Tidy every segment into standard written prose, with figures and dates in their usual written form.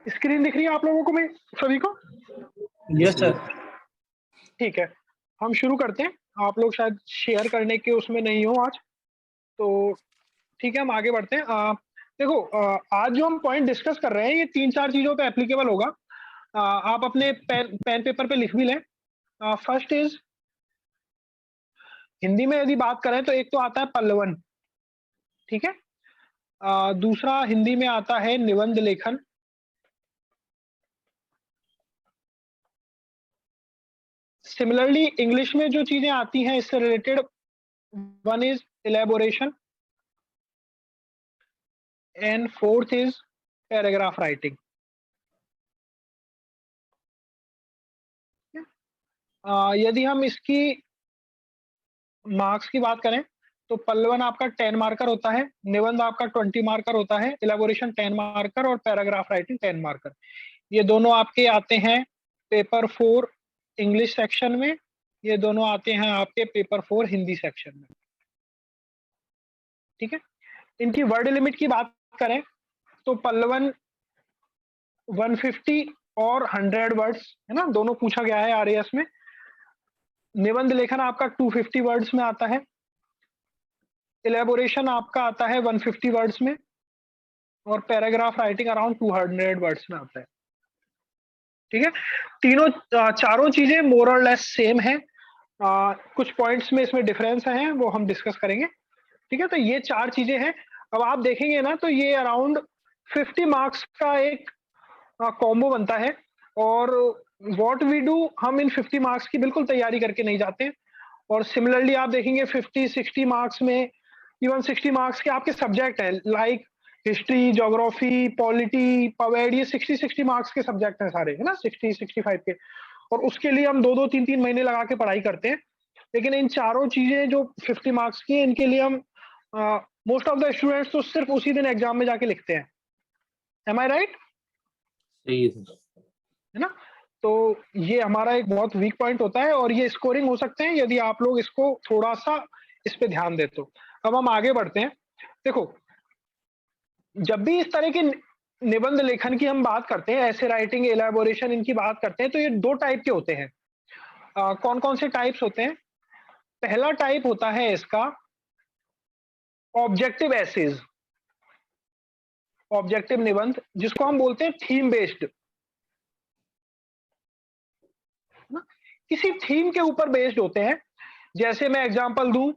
Screen दिख रही है आप लोगों को मैं सभी को? Yes sir. ठीक है, हम शुरू करते हैं। आप लोग शायद शेयर करने के उसमें नहीं हो आज, तो ठीक है हम आगे बढ़ते हैं। देखो आज जो हम पॉइंट डिस्कस कर रहे हैं ये 3-4 चीज़ों पे एप्लीकेबल होगा। आप अपने पेन पेपर पे लिख भी लें। फर्स्ट इज़ हिंदी में यदि बात करें तो एक तो आता है पल्लवन, ठीक है? दूसरा हिंदी में आता है निबंध लेखन। सिमिलरली इंग्लिश में जो चीज़ें आती हैं इससे related, one is elaboration and fourth is paragraph writing. यदि हम इसकी मार्क्स की बात करें तो पल्लवन आपका 10 मार्कर होता है, निबंध आपका 20 मार्कर होता है, इलैबोरेशन 10 मार्कर और पैराग्राफ राइटिंग 10 मार्कर। ये दोनों आपके आते हैं पेपर 4 इंग्लिश सेक्शन में, ये दोनों आते हैं आपके पेपर 4 हिंदी सेक्शन में। ठीक है? इनकी वर्ड लिमिट की बात करें तो पल्लवन 150 और 100 वर्ड्स है ना, दोनों पूछा गया है आरएएस में। निबंध लेखन आपका 250 वर्ड्स में आता है, इलैबोरेशन आपका आता है 150 वर्ड्स में और पैराग्राफ राइटिंग अराउंड 200 वर्ड्स में आता है। ठीक है, तीनों चारों चीजें मोर और लेस सेम है। कुछ पॉइंट्स में इसमें डिफरेंस हैं वो हम डिस्कस करेंगे। ठीक है, तो ये चार चीजें हैं। अब आप देखेंगे ना तो ये अराउंड 50 मार्क्स का एक कॉम्बो बनता है। और व्हाट वी डू, हम इन 50 मार्क्स की बिल्कुल तैयारी करके नहीं जाते। और सिमिलरली आप देखेंगे 50-60 मार्क्स में, इवन 60 मार्क्स के आपके सब्जेक्ट है लाइक हिस्ट्री, ज्योग्राफी, पॉलिटी, पवेड, ये 60-60 मार्क्स के सब्जेक्ट हैं सारे, है ना, 60-65 के। और उसके लिए हम 2-2 3-3 महीने लगा के पढ़ाई करते हैं। लेकिन इन चारों चीजें जो 50 मार्क्स की हैं इनके लिए हम मोस्ट ऑफ द स्टूडेंट्स तो सिर्फ उसी दिन एग्जाम में जाके लिखते हैं। एम आई राइट? सही है सर। है ना? तो ये हमारा एक बहुत वीक पॉइंट होता है और ये स्कोरिंग हो सकते हैं यदि आप लोग इसको थोड़ा-सा इस पे ध्यान दें तो। अब हम आगे बढ़ते हैं। देखो, जब भी इस तरह के निबंध लेखन की हम बात करते हैं, ऐसे राइटिंग, इलैबोरेशन इनकी बात करते हैं तो ये 2 टाइप के होते हैं। कौन-कौन से टाइप्स होते हैं? पहला टाइप होता है इसका ऑब्जेक्टिव एसेज, ऑब्जेक्टिव निबंध जिसको हम बोलते हैं थीम बेस्ड। ना? किसी थीम के ऊपर बेस्ड होते हैं। जैसे मैं एग्जांपल दूं,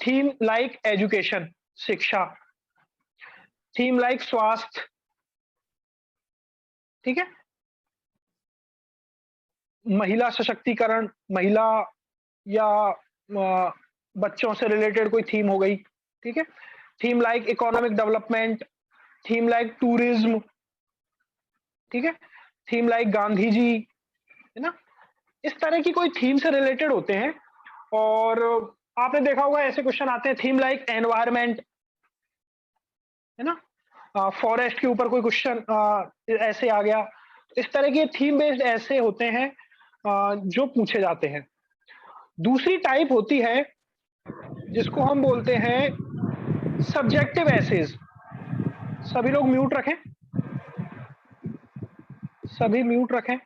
थीम लाइक एजुकेशन, शिक्षा, थीम लाइक स्वास्थ्य, ठीक है, महिला सशक्तिकरण, महिला या बच्चों से रिलेटेड कोई थीम हो गई, ठीक है, theme like economic development, theme like tourism, ठीक है, थीम लाइक गांधी जी, है ना, इस तरह की कोई थीम से रिलेटेड होते हैं। और आपने देखा होगा ऐसे क्वेश्चन आते हैं थीम लाइक एनवायरमेंट, है ना, फॉरेस्ट के ऊपर कोई क्वेश्चन ऐसे आ गया। इस तरह के थीम बेस्ड ऐसे होते हैं जो पूछे जाते हैं। दूसरी टाइप होती है जिसको हम बोलते हैं सब्जेक्टिव एसेज। सभी लोग म्यूट रखें, सभी म्यूट रखें।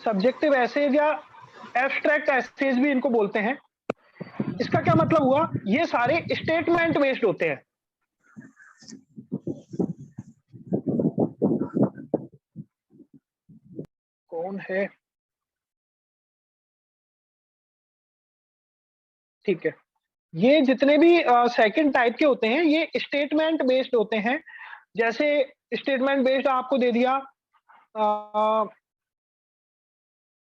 सब्जेक्टिव एसेज या एब्स्ट्रैक्ट एसेज भी इनको बोलते हैं। इसका क्या मतलब हुआ, ये सारे स्टेटमेंट बेस्ड होते हैं। कौन है? ठीक है, ये जितने भी सेकंड टाइप के होते हैं ये स्टेटमेंट बेस्ड होते हैं। जैसे स्टेटमेंट बेस्ड आपको दे दिया,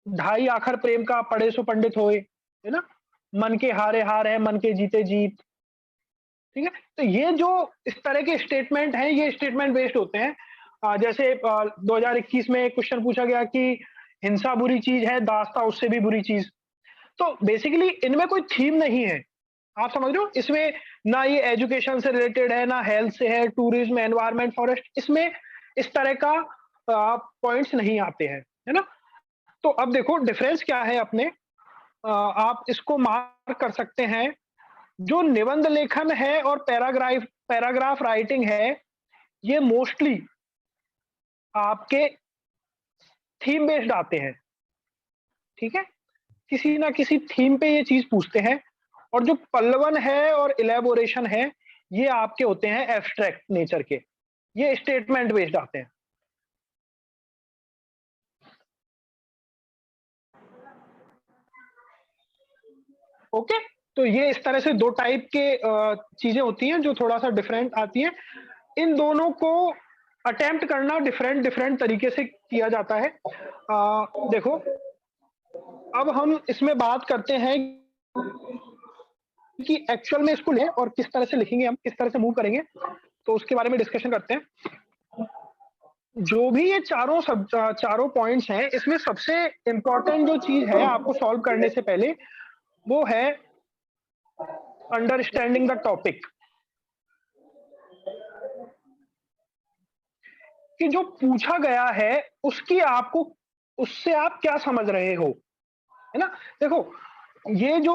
ढाई आखर प्रेम का पढ़े सो पंडित होए, है ना, मन के हारे हार है मन के जीते जीत, ठीक है। तो ये जो इस तरह के स्टेटमेंट हैं ये स्टेटमेंट बेस्ड होते हैं। जैसे 2021 में एक क्वेश्चन पूछा गया कि हिंसा बुरी चीज है, दास्ता उससे भी बुरी चीज। तो बेसिकली इनमें कोई थीम नहीं है, आप समझ रहे हो, इसमें ना ये एजुकेशन से रिलेटेड है, ना हेल्थ से है, टूरिज्म, एनवायरमेंट, फॉरेस्ट, इसमें इस तरह का पॉइंट्स नहीं आते हैं, है ना। तो अब देखो डिफरेंस क्या है अपने, आप इसको मार्क कर सकते हैं। जो निबंध लेखन है और पैराग्राफ राइटिंग है, ये मोस्टली आपके थीम बेस्ड आते हैं, ठीक है? किसी ना किसी थीम पे ये चीज पूछते हैं, और जो पल्लवन है और इलेबोरेशन है, ये आपके होते हैं एब्स्ट्रैक्ट नेचर के, ये स्टेटमेंट बेस्ड आते हैं। ओके, तो ये इस तरह से दो टाइप के चीजें होती हैं जो थोड़ा सा डिफरेंट आती हैं। इन दोनों को अटेम्प्ट करना डिफरेंट डिफरेंट तरीके से किया जाता है। देखो, अब हम इसमें बात करते हैं कि एक्चुअल में इसको लें और किस तरह से लिखेंगे, हम किस तरह से मूव करेंगे, तो उसके बारे में डिस्कशन करते हैं। जो भी ये चारों पॉइंट्स हैं, इसमें सबसे इंपॉर्टेंट जो चीज है आपको सॉल्व करने से पहले, वो है अंडरस्टैंडिंग द टॉपिक, कि जो पूछा गया है उसकी आपको, उससे आप क्या समझ रहे हो, है ना? देखो, ये जो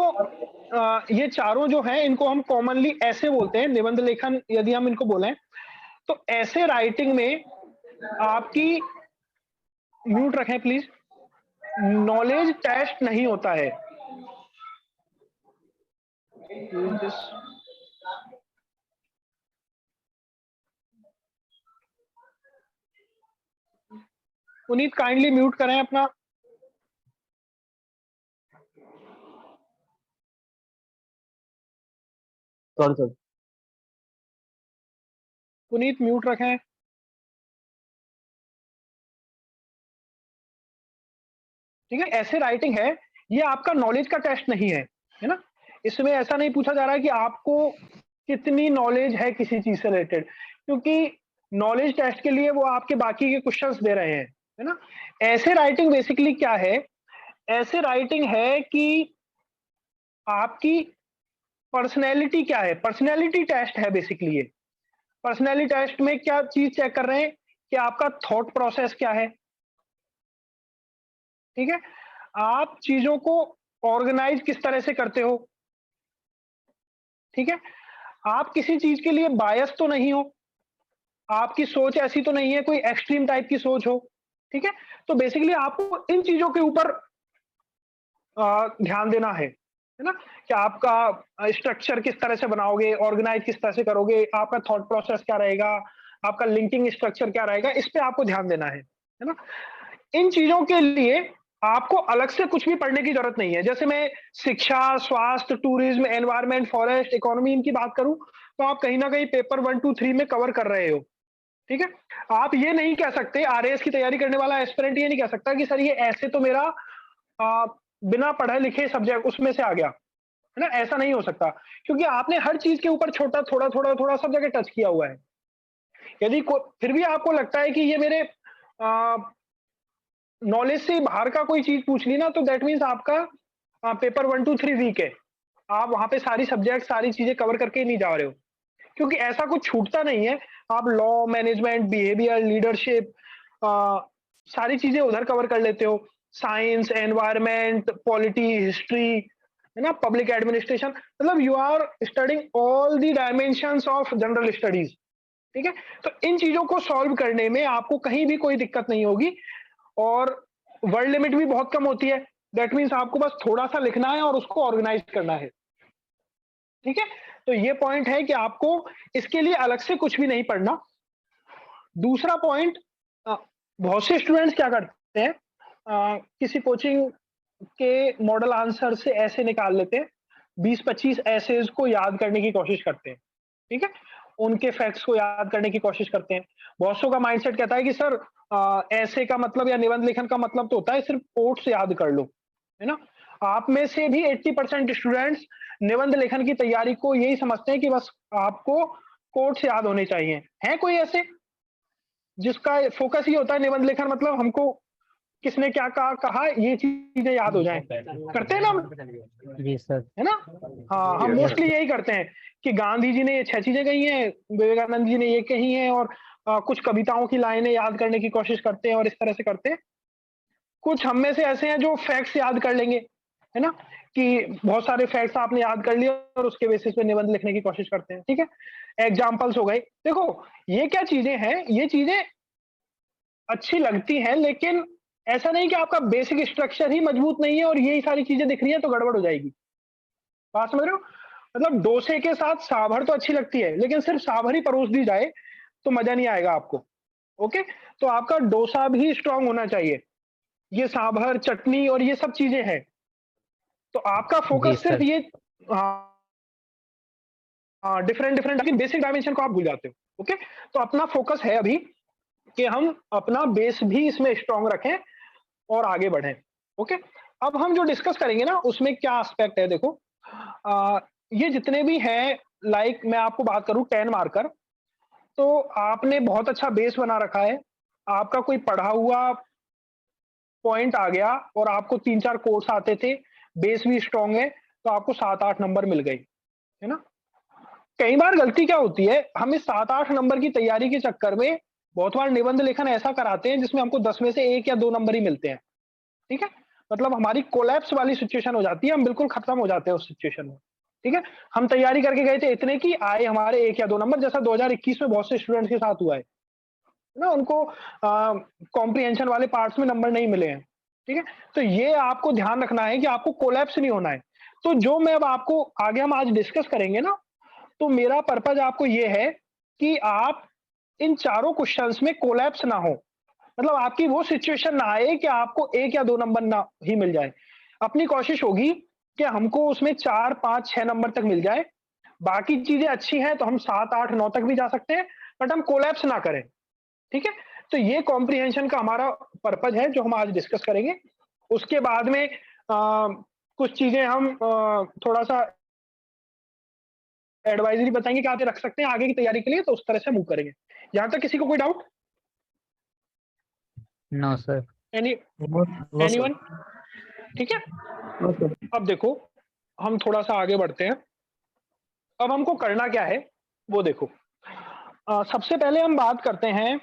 ये चारों जो हैं, इनको हम कॉमनली ऐसे बोलते हैं, निबंध लेखन यदि हम इनको बोलें, तो ऐसे राइटिंग में आपकी, म्यूट रखें प्लीज, नॉलेज टेस्ट नहीं होता है। पुनीत काइंडली म्यूट करें अपना। Sorry sir. पुनीत म्यूट रखें। ठीक है, ऐसे राइटिंग है, ये आपका नॉलेज का टेस्ट नहीं है ना? इसमें ऐसा नहीं पूछा जा रहा है कि आपको कितनी नॉलेज है किसी चीज से रिलेटेड, क्योंकि नॉलेज टेस्ट के लिए वो आपके बाकी के क्वेश्चंस दे रहे हैं, है ना? ऐसे राइटिंग बेसिकली क्या है? ऐसे राइटिंग है कि आपकी पर्सनैलिटी क्या है, पर्सनैलिटी टेस्ट है बेसिकली ये। पर्सनैलिटी टेस्ट में क्या चीज चेक कर रहे हैं कि आपका थॉट प्रोसेस क्या है, ठीक है? आप चीजों को ऑर्गेनाइज किस तरह से करते हो, ठीक है? आप किसी चीज के लिए बायस तो नहीं हो, आपकी सोच ऐसी तो नहीं है कोई एक्सट्रीम टाइप की सोच हो, ठीक है? तो बेसिकली आपको इन चीजों के ऊपर ध्यान देना है ना? कि आपका स्ट्रक्चर किस तरह से बनाओगे, ऑर्गेनाइज किस तरह से करोगे, आपका थॉट प्रोसेस क्या रहेगा, आपका लिंकिंग स्ट्रक्चर क्या रहेगा, इस पे आपको ध्यान देना है ना? इन चीजों के लिए आपको अलग से कुछ भी पढ़ने की जरूरत नहीं है। जैसे मैं शिक्षा, स्वास्थ्य, टूरिज्म, एनवायरमेंट, फॉरेस्ट, इकोनॉमी, इनकी बात करूं, तो आप कहीं ना कहीं पेपर 1, 2, 3 में कवर कर रहे हो, ठीक है? आप ये नहीं कह सकते, आरएएस की तैयारी करने वाला एस्पिरेंट ये नहीं कह सकता कि सर ये ऐसे तो मेरा आ, बिना पढ़े लिखे सब्जेक्ट उसमें से आ गया, है ना? ऐसा नहीं हो सकता, क्योंकि आपने हर चीज के ऊपर छोटा थोड़ा थोड़ा थोड़ा सब जगह टच किया हुआ है। यदि फिर भी आपको लगता है कि ये मेरे नॉलेज से बाहर का कोई चीज पूछ ली ना, तो दैट मीन्स आपका पेपर 1, 2, 3 वीक है। आप वहां पे सारी सब्जेक्ट, सारी चीजें कवर करके नहीं जा रहे हो, क्योंकि ऐसा कुछ छूटता नहीं है। आप लॉ, मैनेजमेंट, बिहेवियर, लीडरशिप, सारी चीजें उधर कवर कर लेते हो। साइंस, एनवायरमेंट, पॉलिटी, हिस्ट्री, है ना, पब्लिक एडमिनिस्ट्रेशन, मतलब you are studying all the dimensions of general studies, ठीक है? तो इन चीजों को सॉल्व करने में आपको कहीं भी कोई दिक्कत नहीं होगी, और वर्ड लिमिट भी बहुत कम होती है। दैट मीन्स आपको बस थोड़ा सा लिखना है और उसको ऑर्गेनाइज करना है, ठीक है? तो ये पॉइंट है कि आपको इसके लिए अलग से कुछ भी नहीं पढ़ना। दूसरा पॉइंट, बहुत से स्टूडेंट्स क्या करते हैं, किसी कोचिंग के मॉडल आंसर से ऐसे निकाल लेते हैं, 20-25 ऐसेज को याद करने की कोशिश करते हैं, ठीक है? उनके फैक्ट्स को याद करने की कोशिश करते हैं। बहुत सौ का माइंडसेट कहता है कि सर ऐसे का मतलब या निबंध लेखन का मतलब तो होता है सिर्फ कोट्स याद कर लो, है ना? आप में से भी 80% स्टूडेंट्स निबंध लेखन की तैयारी को यही समझते हैं कि बस आपको कोट्स याद होने चाहिए। है कोई ऐसे जिसका फोकस ये होता है निबंध लेखन मतलब हमको किसने क्या कहा ये चीजें याद हो जाएं? करते हैं ना हम, जी सर। है ना? हाँ, हम मोस्टली यही करते हैं कि गांधी जी ने ये 6 चीजें कही हैं, विवेकानंद जी ने ये कही हैं, और कुछ कविताओं की लाइनें याद करने की कोशिश करते हैं और इस तरह से करते हैं। कुछ हम में से ऐसे हैं जो फैक्ट्स याद कर लेंगे, है ना? कि बहुत सारे फैक्ट्स आपने याद कर लिए और उसके बेसिस पे निबंध लिखने की कोशिश करते हैं, ठीक है? एग्जाम्पल्स हो गए। देखो, ये क्या चीजें हैं, ये चीजें अच्छी लगती हैं, लेकिन ऐसा नहीं कि आपका बेसिक स्ट्रक्चर ही मजबूत नहीं है और यही सारी चीजें दिख रही हैं तो गड़बड़ हो जाएगी। बात समझ रहे हो? मतलब डोसे के साथ सांभर तो अच्छी लगती है, लेकिन सिर्फ सांभर ही परोस दी जाए तो मजा नहीं आएगा आपको। ओके, तो आपका डोसा भी स्ट्रांग होना चाहिए। ये सांभर, चटनी और ये सब चीजें हैं, तो आपका जी फोकस सिर्फ सर। ये डिफरेंट डिफरेंट बेसिक डायमेंशन को आप भूल जाते हो। ओके, तो अपना फोकस है अभी कि हम अपना बेस भी इसमें स्ट्रांग रखें और आगे बढ़ें। ओके, अब हम जो डिस्कस करेंगे ना उसमें क्या एस्पेक्ट है, देखो ये जितने भी हैं, लाइक मैं आपको बात करूं 10 मार्कर, तो आपने बहुत अच्छा बेस बना रखा है, आपका कोई पढ़ा हुआ पॉइंट आ गया और आपको 3-4 कोर्स आते थे, बेस भी स्ट्रांग है, तो आपको 7-8 नंबर मिल गए, है ना? कई बार गलती क्या होती है, हम इस 7-8 नंबर की तैयारी के चक्कर में बहुत बार निबंध लेखन ऐसा कराते हैं जिसमें हमको 10 में से 1 या 2 नंबर ही मिलते हैं। ठीक है? मतलब हमारी कोलैप्स वाली सिचुएशन हो जाती है, हम बिल्कुल खत्म हो जाते हैं उस सिचुएशन में। ठीक है? हम तैयारी करके गए थे इतने की, आए हमारे 1 या 2 नंबर, जैसा 2021 में बहुत से स्टूडेंट्स के साथ हुआ है। ना उनको कॉम्प्रिहेंशन वाले पार्ट्स में नंबर नहीं मिले हैं। ठीक है? तो ये आपको ध्यान रखना है कि आपको कोलैप्स नहीं होना है। तो जो मैं अब आपको आगे हम आज डिस्कस करेंगे ना, तो मेरा पर्पज़ आपको ये है कि आप इन चारों क्वेश्चंस में कोलैप्स ना हो। मतलब आपकी वो सिचुएशन ना आए कि आपको 1 या 2 नंबर ना ही मिल जाए। अपनी कोशिश होगी कि हमको उसमें 4, 5, 6 नंबर तक मिल जाए। बाकी चीज़ें अच्छी हैं तो हम 7, 8, 9 तक भी जा सकते हैं, बट हम कोलैप्स ना करें। ठीक है? तो ये कॉम्प्रिहेंशन का हमारा पर्पज़ है जो हम आज डिस्कस करेंगे। उसके बाद में कुछ चीज़ें हम थोड़ा-सा एडवाइज़री बताएँगे कि आप ये रख सकते हैं आगे की तैयारी के लिए, तो उस तरह से मूव करेंगे। यहाँ तक किसी को कोई doubt? No sir. Any no no sir. Anyone? ठीक है? No sir. अब देखो, हम थोड़ा-सा आगे बढ़ते हैं। अब हमको करना क्या है, वो देखो। सबसे पहले हम बात करते हैं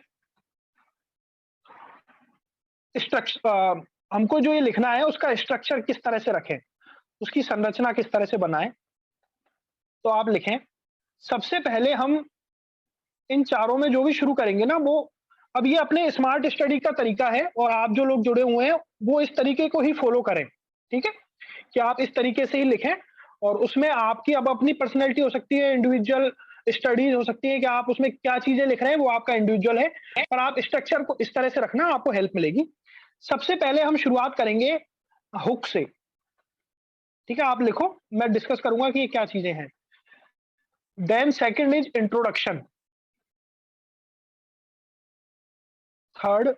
हमको जो ये लिखना है उसका स्ट्रक्चर किस तरह से रखें, उसकी संरचना किस तरह से बनाएँ। तो आप लिखें, सबसे पहले हम इन चारों में जो भी शुरू करेंगे ना, वो अब ये अपने स्मार्ट स्टडी का तरीका है और आप जो लोग जुड़े हुए हैं, वो इस तरीके को ही फ़ॉलो करें। ठीक है? कि आप इस तरीके से ही लिखें और उसमें आपकी अब अपनी पर्सनैलिटी हो सकती है, इंडिविजुअल स्टडीज़ हो सकती है कि आप उसमें क्या चीज़ें लिख रहे हैं, वो आपका इंडिविजुअल है। पर आप स्ट्रक्चर को इस तरह से रखना, आपको हेल्प मिलेगी। सबसे पहले हम शुरुआत करेंगे हुक से। ठीक है? आप लिखो, मैं डिस्कस करूँगा कि ये क्या चीज़ें हैं। Then second is introduction. Third,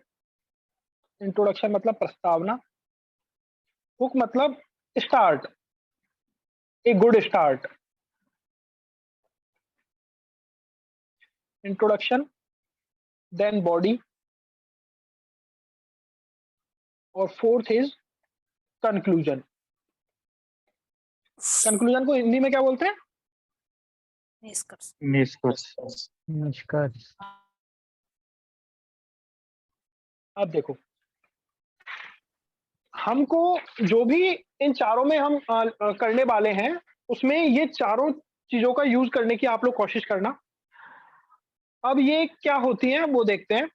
introduction मतलब प्रस्तावना। हुक मतलब start, a good start. Introduction, then body और फोर्थ इज कंक्लूजन। कंक्लूजन को हिंदी में क्या बोलते हैं? निष्कर्ष। निष्कर्ष। निष्कर्ष। अब देखो, हमको जो भी इन चारों में हम करने वाले हैं, उसमें ये चारों चीजों का यूज करने की आप लोग कोशिश करना। अब ये क्या होती हैं वो देखते हैं।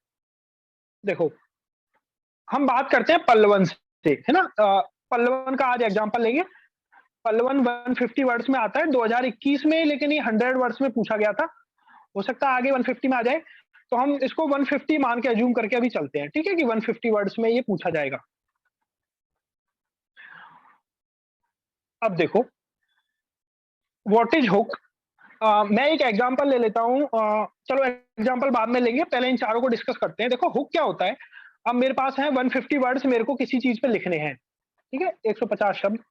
देखो, हम बात करते हैं पल्लवन से, है ना? पल्लवन का आज एग्जांपल लेंगे। पल्लवन 150 वर्ड्स में आता है 2021 में, लेकिन ये 100 वर्ड्स में पूछा गया था। हो सकता है आगे 150 में आ जाए, तो हम इसको 150 मान के अज्यूम करके अभी चलते हैं। ठीक है कि 150 वर्ड्स में ये पूछा जाएगा। अब देखो, व्हाट इज हुक। मैं एक एग्जांपल ले लेता हूं। चलो एग्जांपल बाद में लेंगे, पहले इन चारों को डिस्कस करते हैं। देखो, हुक क्या होता है। अब मेरे पास है 150 वर्ड्स, मेरे को किसी चीज पे लिखने हैं। ठीक है, 150 शब्द।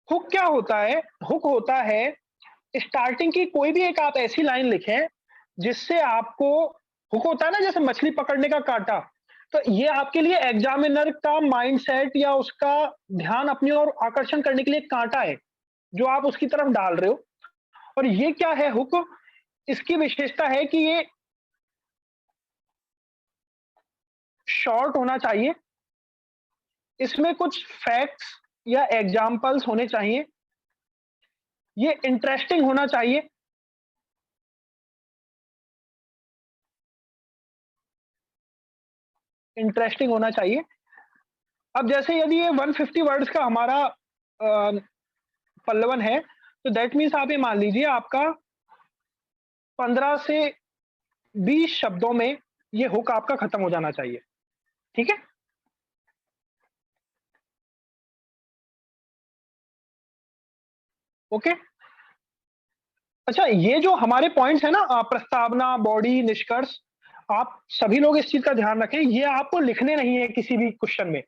हुक क्या होता है? हुक होता है स्टार्टिंग की कोई भी एक आप ऐसी लाइन लिखें जिससे आपको, हुक होता है ना जैसे मछली पकड़ने का कांटा, तो ये आपके लिए एग्जामिनर का माइंडसेट या उसका ध्यान अपनी ओर आकर्षण करने के लिए एक कांटा है जो आप उसकी तरफ डाल रहे हो। और ये क्या है हुक? इसकी विशेषता है कि ये शॉर्ट होना चाहिए, इसमें कुछ फैक्ट्स या एग्जाम्पल्स होने चाहिए, ये इंटरेस्टिंग होना चाहिए, इंटरेस्टिंग होना चाहिए। अब जैसे यदि ये 150 वर्ड्स का हमारा पल्लवन है, तो दैट मीन्स आप ये मान लीजिए आपका 15 से 20 शब्दों में ये हुक आपका खत्म हो जाना चाहिए। ठीक है, ओके। अच्छा, ये जो हमारे पॉइंट्स है ना, प्रस्तावना, बॉडी, निष्कर्ष, आप सभी लोग इस चीज का ध्यान रखें, ये आपको लिखने नहीं है किसी भी क्वेश्चन में।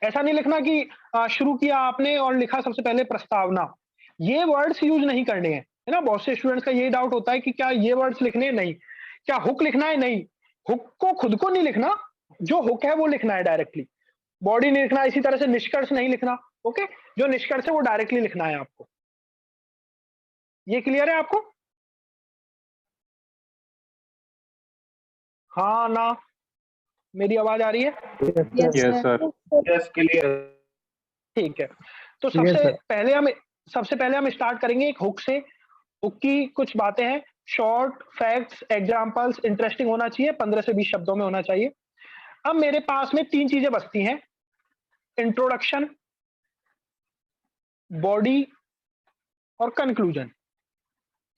ऐसा नहीं लिखना कि शुरू किया आपने और लिखा सबसे पहले प्रस्तावना, ये वर्ड्स यूज नहीं करने हैं, है ना। बहुत से स्टूडेंट्स का यही डाउट होता है कि क्या ये वर्ड्स लिखने हैं? नहीं। क्या हुक लिखना है? नहीं। हुक को खुद को नहीं लिखना, जो हुक है वो लिखना है डायरेक्टली। बॉडी नहीं लिखना, इसी तरह से निष्कर्ष नहीं लिखना, ओके। जो निष्कर्ष है वो डायरेक्टली लिखना है आपको। ये क्लियर है आपको? हाँ ना, मेरी आवाज आ रही है? Yes sir. Yes, clear. ठीक है, तो Clear, सबसे sir. पहले हम स्टार्ट करेंगे एक हुक से। हुक की कुछ बातें हैं, शॉर्ट, फैक्ट्स, एग्जांपल्स, इंटरेस्टिंग होना चाहिए, 15 से 20 शब्दों में होना चाहिए। अब मेरे पास में 3 चीजें बचती हैं, इंट्रोडक्शन, बॉडी और कंक्लूजन।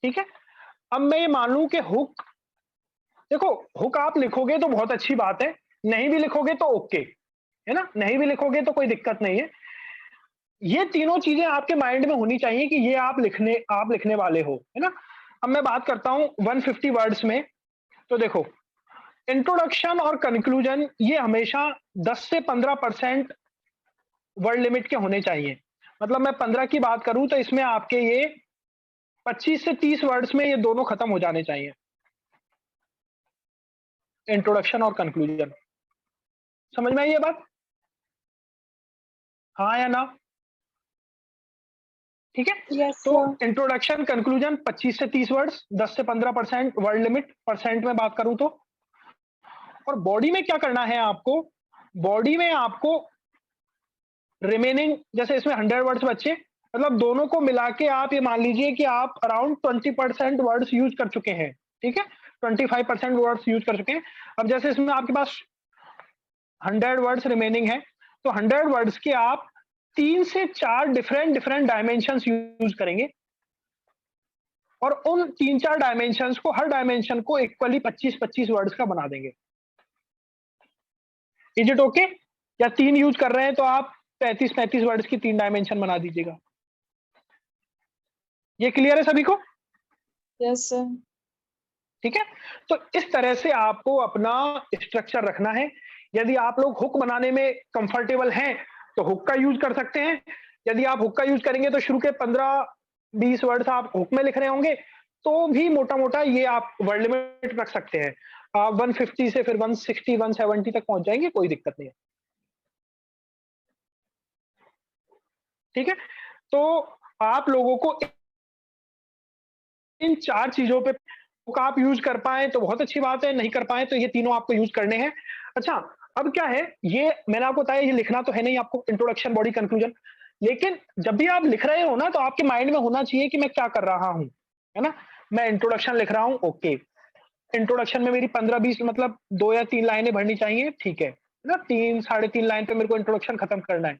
ठीक है, अब मैं ये मान लूं कि हुक, देखो हुक आप लिखोगे तो बहुत अच्छी बात है, नहीं भी लिखोगे तो ओके, है ना। नहीं भी लिखोगे तो कोई दिक्कत नहीं है। ये तीनों चीजें आपके माइंड में होनी चाहिए कि ये आप लिखने वाले हो, है ना। अब मैं बात करता हूं 150 वर्ड्स में, तो देखो इंट्रोडक्शन और कंक्लूजन ये हमेशा 10 से 15% वर्ड लिमिट के होने चाहिए। मतलब मैं 15 की बात करूं तो इसमें आपके ये 25 से 30 वर्ड्स में ये दोनों खत्म हो जाने चाहिए, इंट्रोडक्शन और कंक्लूजन। समझ में आई ये बात? हाँ या ना? ठीक है, Yes, तो sir. इंट्रोडक्शन, कंक्लूजन 25 से 30 वर्ड्स, 10 से 15% वर्ड लिमिट, परसेंट में बात करूं तो। और बॉडी में क्या करना है आपको? बॉडी में आपको रिमेनिंग, जैसे इसमें 100 वर्ड्स बचे, मतलब दोनों को मिला के आप ये मान लीजिए कि आप अराउंड 20% वर्ड्स यूज कर चुके हैं। ठीक है, 25% वर्ड्स यूज कर चुके हैं। अब जैसे इसमें आपके पास 100 वर्ड्स रिमेनिंग है, तो 100 वर्ड्स के आप 3 से 4 डिफरेंट डायमेंशंस यूज करेंगे, और उन 3-4 डायमेंशंस को, हर डायमेंशन को इक्वली 25-25 वर्ड्स का बना देंगे। Is it okay? या 3 यूज कर रहे हैं तो आप 35-35 वर्ड्स की 3 डायमेंशन बना दीजिएगा। ये क्लियर है सभी को? Yes, sir. ठीक है, तो इस तरह से आपको अपना स्ट्रक्चर रखना है। यदि आप लोग हुक बनाने में कंफर्टेबल हैं तो हुक का यूज कर सकते हैं। यदि आप हुक का यूज करेंगे तो शुरू के 15-20 वर्ड्स आप हुक में लिख रहे होंगे, तो भी मोटा मोटा ये आप वर्ड लिमिट रख सकते हैं। 150 से फिर 160, 170 तक पहुंच जाएंगे, कोई दिक्कत नहीं है। ठीक है, तो आप लोगों को इन 4 चीजों पे हुक आप यूज कर पाए तो बहुत अच्छी बात है, नहीं कर पाए तो ये तीनों आपको यूज करने हैं। अच्छा, अब क्या है, ये मैंने आपको बताया, ये लिखना तो है नहीं आपको, इंट्रोडक्शन, बॉडी, कंक्लूजन। लेकिन जब भी आप लिख रहे हो ना, तो आपके माइंड में होना चाहिए कि मैं क्या कर रहा हूं, है ना। मैं इंट्रोडक्शन लिख रहा हूं, ओके। इंट्रोडक्शन में मेरी 15-20 मतलब 2 या 3 लाइनें भरनी चाहिए, ठीक है ना। 3-3.5 लाइन पे मेरे को इंट्रोडक्शन खत्म करना है।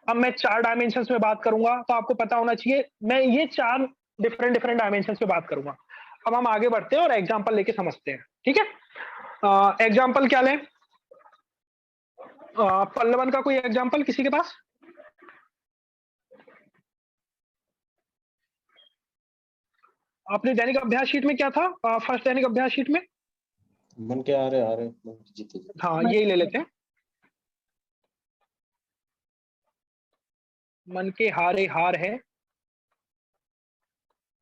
अब मैं 4 डायमेंशंस में बात करूंगा, तो आपको पता होना चाहिए मैं ये 4 डिफरेंट डायमेंशंस पे बात करूंगा। अब हम आगे बढ़ते हैं और एग्जांपल लेके समझते हैं। ठीक है, एग्जांपल क्या लें? पल्लवन का कोई एग्जांपल किसी के पास? आपने दैनिक अभ्यास शीट में क्या था, फर्स्ट दैनिक अभ्यास शीट में? मन के आ रहे मन के जीते। हाँ, यही ले लेते हैं, मन के हारे हार है,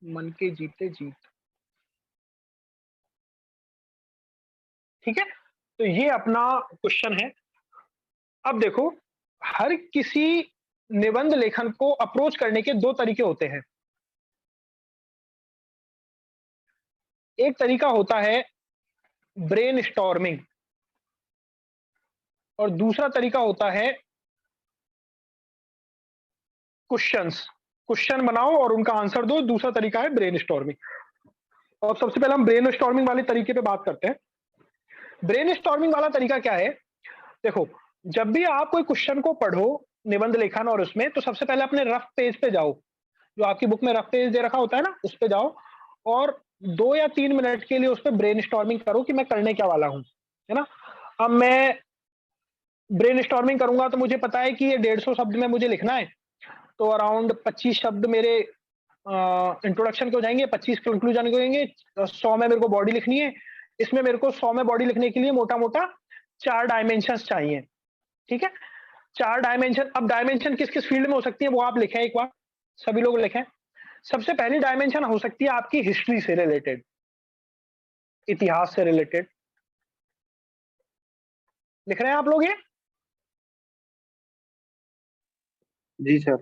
मन के जीते जीत। ठीक है, तो ये अपना क्वेश्चन है। अब देखो, हर किसी निबंध लेखन को अप्रोच करने के 2 तरीके होते हैं। एक तरीका होता है ब्रेनस्टॉर्मिंग, और दूसरा तरीका होता है क्वेश्चन बनाओ और उनका आंसर दो। दूसरा तरीका है ब्रेनस्टॉर्मिंग। और सबसे पहले हम ब्रेनस्टॉर्मिंग वाले तरीके पे बात करते हैं। ब्रेनस्टॉर्मिंग वाला तरीका क्या है? देखो, जब भी आप कोई क्वेश्चन को पढ़ो निबंध लेखन और उसमें, तो सबसे पहले अपने रफ पेज पे जाओ, जो आपकी बुक में रफ पेज दे रखा होता है ना, उस पे जाओ और 2 या 3 मिनट के लिए उस पे ब्रेनस्टॉर्मिंग करो कि मैं करने क्या वाला हूँ, है ना? अब मैं ब्रेनस्टॉर्मिंग करूँगा तो मुझे पता है कि ये 150 शब्द में मुझे लिखना है, तो अराउंड 25 शब्द मेरे इंट्रोडक्शन के हो जाएँगे, 25 कंक्लूजन के होंगे, 100 में मेरे को बॉडी लिखनी है। इसमें मेरे को 100 में बॉडी लिखने के लिए मोटा-मोटा 4 डायमेंशंस चाहिए, ठीक है? 4 डायमेंशन, अब डायमेंशन किस-किस फील्ड में हो सकती है वो आप लिखें एक बार, सभी लोग लिखें। सबसे पहली डायमेंशन हो सकती है आपकी हिस्ट्री से रिलेटेड, इतिहास से रिलेटेड। लिख रहे हैं आप लोग ये? जी सर।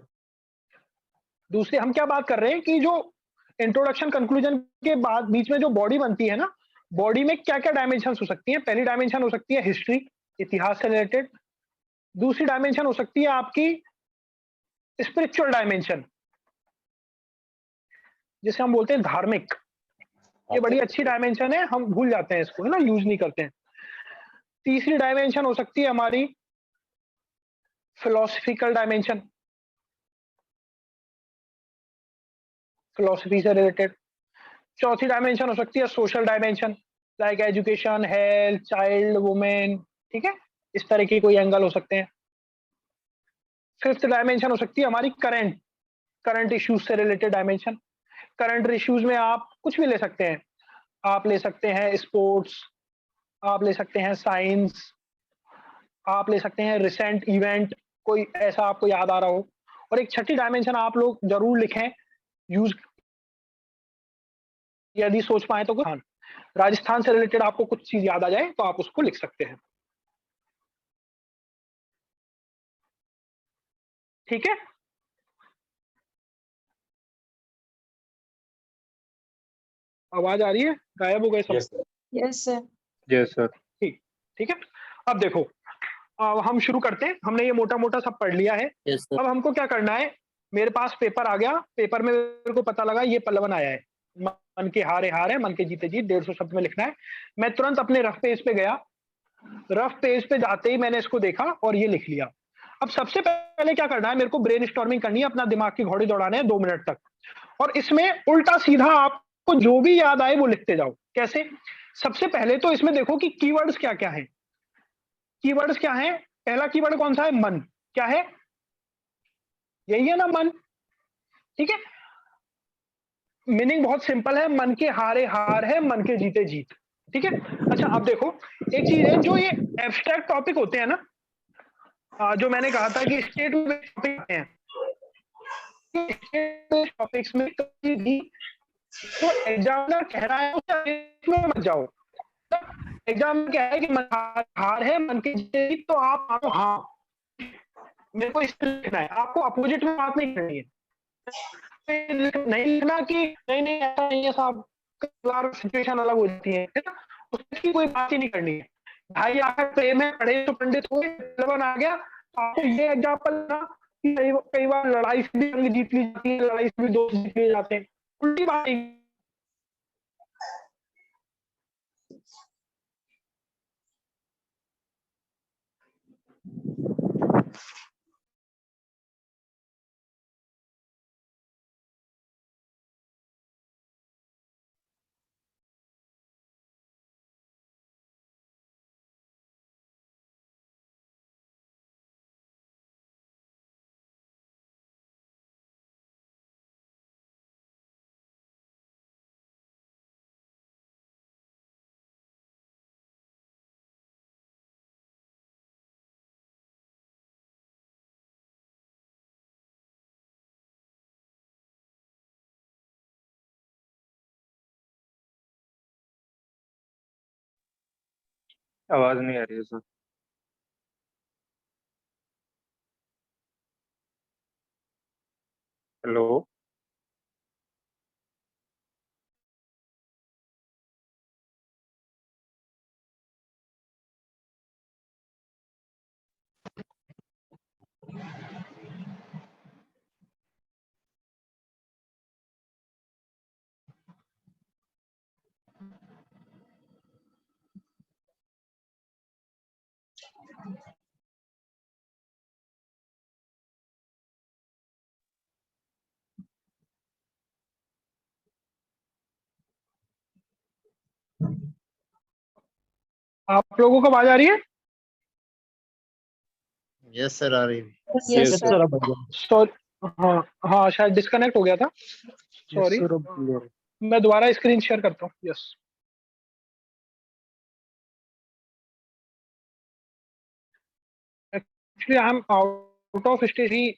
दूसरी हम क्या बात कर रहे हैं कि जो इंट्रोडक्शन कंक्लूजन के बाद बीच में जो बॉडी बनती है ना, बॉडी में क्या-क्या डायमेंशंस हो सकती हैं? पहली डायमेंशन हो सकती है हिस्ट्री, इतिहास से रिलेटेड। दूसरी डायमेंशन हो सकती है आपकी स्पिरिचुअल डायमेंशन, जिसे हम बोलते हैं धार्मिक। ये बड़ी अच्छी डायमेंशन है, हम भूल जाते हैं इसको, है ना? यूज़ नहीं करते हैं। तीसरी डायमेंशन हो सकती है हमारी फिलॉसफिकल डायमेंशन, फिलॉसफी से रिलेटेड। चौथी डायमेंशन हो सकती है social dimension, like education, health, child, women, ठीक है? इस तरह के कोई एंगल हो सकते हैं। फिफ्थ डायमेंशन हो सकती है हमारी करंट, करंट इश्यूज से रिलेटेड डायमेंशन। करंट इश्यूज में आप कुछ भी ले सकते हैं। आप ले सकते हैं स्पोर्ट्स, आप ले सकते हैं साइंस, आप ले सकते हैं रिसेंट इवेंट, कोई ऐसा आपको याद आ रहा हो। और एक छठी डायमेंशन आप लोग जरूर लिखें, यूज यदि सोच पाए तो। हाँ, राजस्थान से रिलेटेड आपको कुछ चीज याद आ जाए तो आप उसको लिख सकते हैं, ठीक है? आवाज आ रही है? गायब हो गए सब? Yes sir. Yes, sir. Yes sir. ठीक, ठीक है। अब देखो, अब हम शुरू करते हैं। हमने ये मोटा-मोटा सब पढ़ लिया है। Yes sir. अब हमको क्या करना है, मेरे पास पेपर आ गया, पेपर में मेरे को पता लगा ये पल्लवन आया है। मन के हारे हार है, मन के जीते जीत, 150 शब्द में लिखना है। मैं तुरंत अपने रफ पेज पे गया, रफ पेज पे जाते ही मैंने इसको देखा और ये लिख लिया। अब सबसे पहले क्या करना है, मेरे को ब्रेनस्टॉर्मिंग करनी है, अपना दिमाग की घोड़े दौड़ाने हैं 2 मिनट तक। और इसमें उल्टा-सीधा आपको जो भी याद आए वो लिखते जाओ। कैसे? सबसे पहले तो इसमें देखो कि कीवर्ड्स क्या-क्या हैं। कीवर्ड्स क्या हैं? पहला कीवर्ड कौन सा है? मन। क्या है? यही है ना, मन, ठीक है? मीनिंग बहुत सिंपल है, मन के हारे हार है, मन के जीते जीत, ठीक है? अच्छा, अब देखो, एक चीज है, जो ये एब्स्ट्रैक्ट टॉपिक होते हैं ना, जो मैंने कहा था कि स्टेट में टॉपिक आते हैं, स्टेट टॉपिक्स में कभी भी तो एग्जामिनर कह रहा है उसमें मत जाओ। एग्जाम क्या है कि मन हार है, मन के जीते जीत, तो आप मानो हाँ, मेरे को इसमें लिखना है, आपको अपोजिट में बात नहीं करनी है। नहीं लिखना कि नहीं नहीं ऐसा नहीं है साहब, कई बार सिचुएशन अलग हो जाती है ना, उसकी कोई बात ही नहीं करनी है। भाई आकर प्रेम है, पढ़े तो पंडित हुए, लगन आ गया, तो आपको ये एग्जाम्पल ना कि कई बार लड़ाई से भी जंग जीत ली जाती है, लड़ाई से भी दोस्त जीत लिए जाते हैं, उल्टी बात है। आवाज नहीं आ रही है सर। हेलो। आप लोगों को आवाज आ रही है? यस सर, आ रही है। Yes, Yes, sir. sir. अब बढ़िया। सॉरी, हाँ हाँ, शायद डिस्कनेक्ट हो गया था, सॉरी। Yes, sir, अब clear है। मैं दोबारा स्क्रीन शेयर करता हूँ। Yes, actually I am out of station, he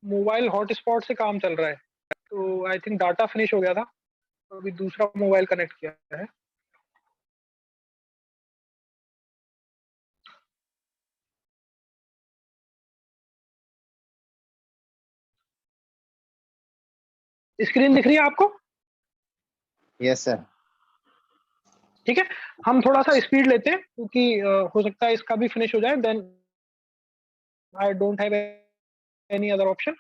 mobile hotspot से काम चल रहा है, तो आई थिंक डाटा फिनिश हो गया था, तो अभी दूसरा मोबाइल कनेक्ट किया है। स्क्रीन दिख रही है आपको? Yes sir. ठीक है, हम थोड़ा सा स्पीड लेते हैं क्योंकि हो सकता है इसका भी फिनिश हो जाए, then I don't have any other option.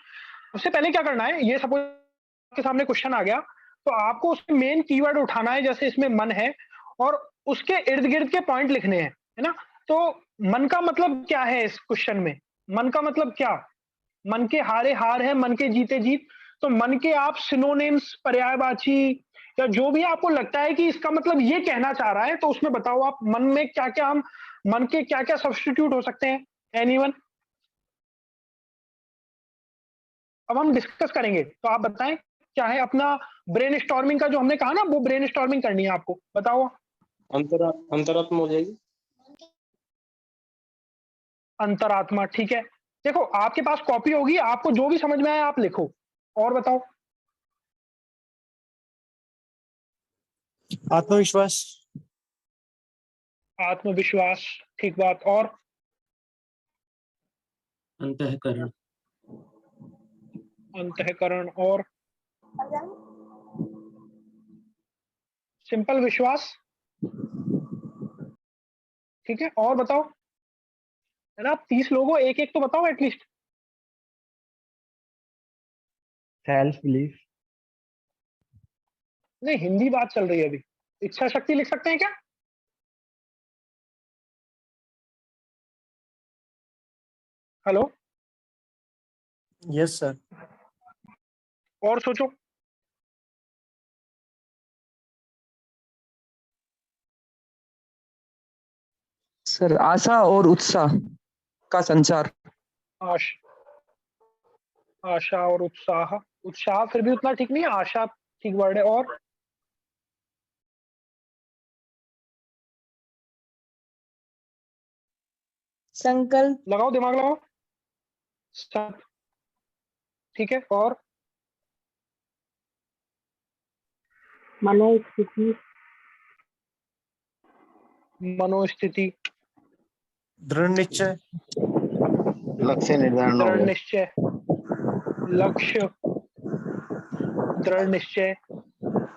उससे पहले क्या करना है, ये सपोज आपके सामने क्वेश्चन आ गया, तो आपको उसमें मेन कीवर्ड उठाना है, जैसे इसमें मन है और उसके इर्द गिर्द के पॉइंट लिखने हैं, है ना। तो मन का मतलब क्या है इस क्वेश्चन में? मन का मतलब क्या? मन के हारे हार है, मन के जीते जीत। तो मन के आप सिनोनिम्स, पर्यायवाची या जो भी आपको लगता है कि इसका मतलब ये कहना चाह रहा है, तो उसमें बताओ आप मन में क्या क्या, हम मन के क्या क्या सब्स्टिट्यूट हो सकते हैं? एनीवन? अब हम डिस्कस करेंगे, तो आप बताएं क्या है अपना ब्रेन स्टॉर्मिंग का, जो हमने कहा ना, वो ब्रेन स्टॉर्मिंग करनी है आपको, बताओ। अंतरात्मा हो जाएगी। अंतरात्मा, ठीक है। देखो आपके पास कॉपी होगी, आपको जो भी समझ में आए आप लिखो, और बताओ। आत्मविश्वास। आत्मविश्वास, ठीक बात। और अंतःकरण। अंतःकरण, और सिंपल विश्वास, ठीक है। और बताओ, है ना, 30 लोगों, एक एक तो बताओ एटलीस्ट। Self belief. नहीं, हिंदी बात चल रही है अभी। इच्छा शक्ति लिख सकते हैं क्या? Hello, yes sir. और सोचो। सर आशा और उत्साह का संचार। आश आशा और उत्साह। उत्साह फिर भी उतना ठीक नहीं है, आशा ठीक वर्ड है। और संकल्प। लगाओ, दिमाग लगाओ। सब ठीक है। और मनोस्थिति। मनोस्थिति, दृढ़ निश्चय। लक्ष्य निर्धारण हो दृढ़ गया। निश्चय, लक्ष्य, दृढ़ निश्चय,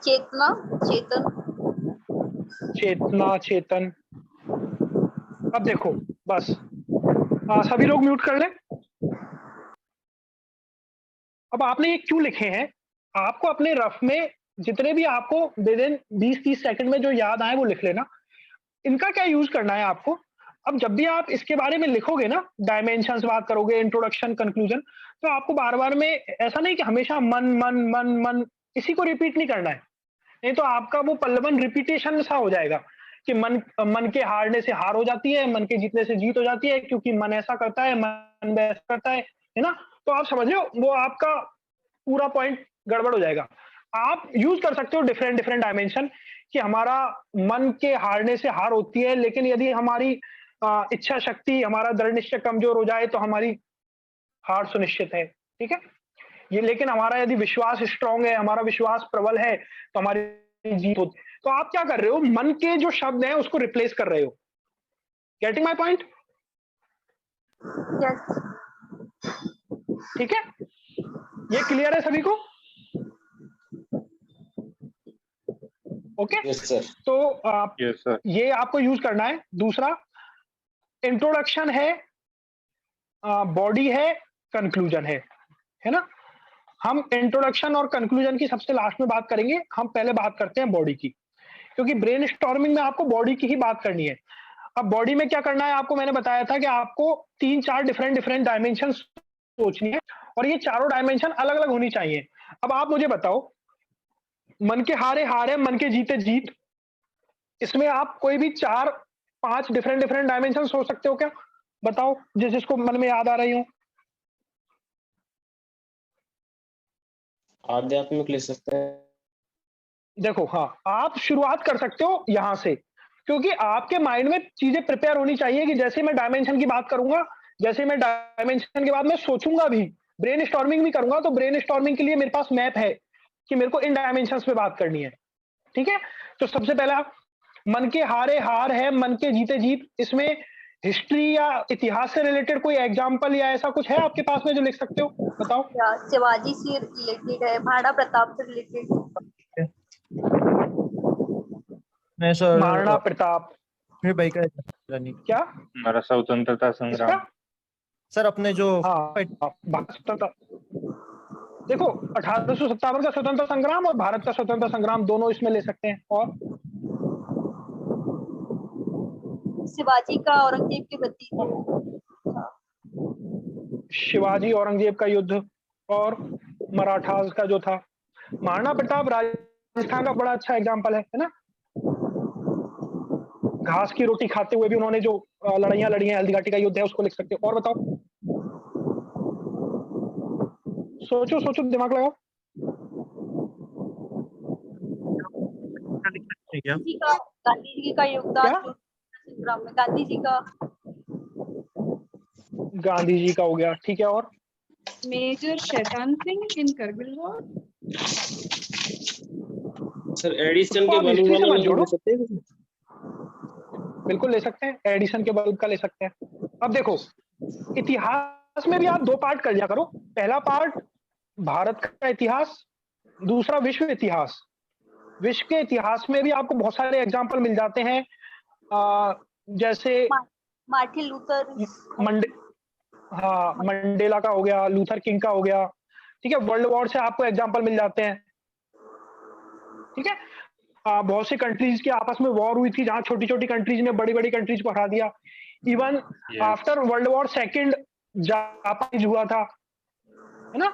चेतना, चेतन। चेतना, चेतन। अब देखो, बस सभी लोग म्यूट कर लें। अब आपने ये क्यों लिखे हैं, आपको अपने रफ में जितने भी आपको विद इन 20-30 सेकंड में जो याद आए वो लिख लेना। इनका क्या यूज करना है आपको? अब जब भी आप इसके बारे में लिखोगे ना, डायमेंशंस बात करोगे, इंट्रोडक्शन, कंक्लूजन, तो आपको बार बार में ऐसा नहीं कि हमेशा मन मन मन मन इसी को रिपीट नहीं करना है, नहीं तो आपका वो पल्लवन रिपीटेशन सा हो जाएगा कि मन के हारने से हार हो जाती है, मन के जीतने से जीत हो जाती है, क्योंकि मन ऐसा करता है, मन वैसा करता है ना। तो आप समझ रहे हो, वो आपका पूरा पॉइंट गड़बड़ हो जाएगा। आप यूज कर सकते हो डिफरेंट डिफरेंट डायमेंशन कि हमारा मन के हारने से हार होती है, लेकिन यदि हमारी इच्छा शक्ति, हमारा दृढ़ निश्चय कमजोर हो जाए तो हमारी हार सुनिश्चित है, ठीक है। ये लेकिन हमारा यदि विश्वास स्ट्रांग है, हमारा विश्वास प्रबल है, तो हमारी जीत होती है। तो आप क्या कर रहे हो, मन के जो शब्द हैं उसको रिप्लेस कर रहे हो। Getting my point? यस। ठीक है, ये क्लियर है सभी को? Okay, yes sir. तो आप यस सर। ये आपको यूज करना है। दूसरा इंट्रोडक्शन है, बॉडी है, कंक्लूजन है ना। हम इंट्रोडक्शन और कंक्लूजन की सबसे लास्ट में बात करेंगे, हम पहले बात करते हैं बॉडी की, क्योंकि ब्रेन स्टॉर्मिंग में आपको बॉडी की ही बात करनी है। अब बॉडी में क्या करना है आपको, मैंने बताया था कि आपको 3-4 डिफरेंट डिफरेंट डायमेंशन सोचनी है, और ये चारों डायमेंशन अलग अलग होनी चाहिए। अब आप मुझे बताओ, मन के हारे हार है, मन के जीते जीत, इसमें आप कोई भी 4 5 डिफरेंट डिफरेंट डायमेंशन सोच सकते हो क्या? बताओ जिस जिसको मन में याद आ रही हो। आध्यात्मिक ले सकते हैं। देखो हाँ, आप शुरुआत कर सकते हो यहाँ से, क्योंकि आपके माइंड में चीजें प्रिपेयर होनी चाहिए कि जैसे मैं डायमेंशन की बात करूंगा, जैसे मैं डायमेंशन के बाद मैं सोचूंगा भी, ब्रेन स्टॉर्मिंग भी करूंगा, तो ब्रेन स्टॉर्मिंग के लिए मेरे पास मैप है कि मेरे को इन डायमेंशन पे बात करनी है। ठीक है, तो सबसे पहला मन के हारे हार है, मन के जीते जीत। इसमें हिस्ट्री या इतिहास से रिलेटेड कोई एग्जाम्पल या ऐसा कुछ है आपके पास में जो लिख सकते हो? बताओ। या शिवाजी से रिलेटेड है, महाराणा प्रताप से रिलेटेड। नहीं सर, महाराणा प्रताप फिर भाई का नहीं क्या? हमारा स्वतंत्रता संग्राम। इसका सर अपने जो हाँ, भारत स्वतंत्रता, देखो 1857 का स्वतंत्रता संग्राम और भारत का स्वतंत्रता संग्राम दोनों इसमें ले सकते हैं। और शिवाजी का औरंगजेब के प्रति था। शिवाजी औरंगजेब का युद्ध और मराठास का जो था। महाराणा प्रताप राजस्थान का बड़ा अच्छा एग्जाम्पल है ना? घास की रोटी खाते हुए भी उन्होंने जो लड़ाइयां लड़ी हैं, हल्दीघाटी का युद्ध है, उसको लिख सकते हो। और बताओ, सोचो सोचो, दिमाग लगाओ। क्या? गांधी जी का योगदान क्या? संग्राम में, गांधी जी का। गांधी जी का हो गया, ठीक है। और मेजर शैतान सिंह इन करगिल वॉर। सर एडिसन उसको के आप बलून हिस्ट्री से वाला मत ले जोड़ो। सकते हैं। बिल्कुल ले सकते हैं, एडिशन के बल्ब का ले सकते हैं। अब देखो, इतिहास में भी आप 2 पार्ट कर लिया करो। पहला पार्ट भारत का इतिहास, दूसरा विश्व इतिहास। विश्व के इतिहास में भी आपको बहुत सारे एग्जाम्पल मिल जाते हैं, जैसे मार्टिन लूथर। मंडे हाँ, मंडेला का हो गया, लूथर किंग का हो गया। ठीक है, वर्ल्ड वॉर से आपको एग्जाम्पल मिल जाते हैं। ठीक है, बहुत सी कंट्रीज की आपस में वॉर हुई थी, जहां छोटी छोटी कंट्रीज ने बड़ी बड़ी कंट्रीज को हरा दिया। Even after world war second Japan हुआ था, है ना?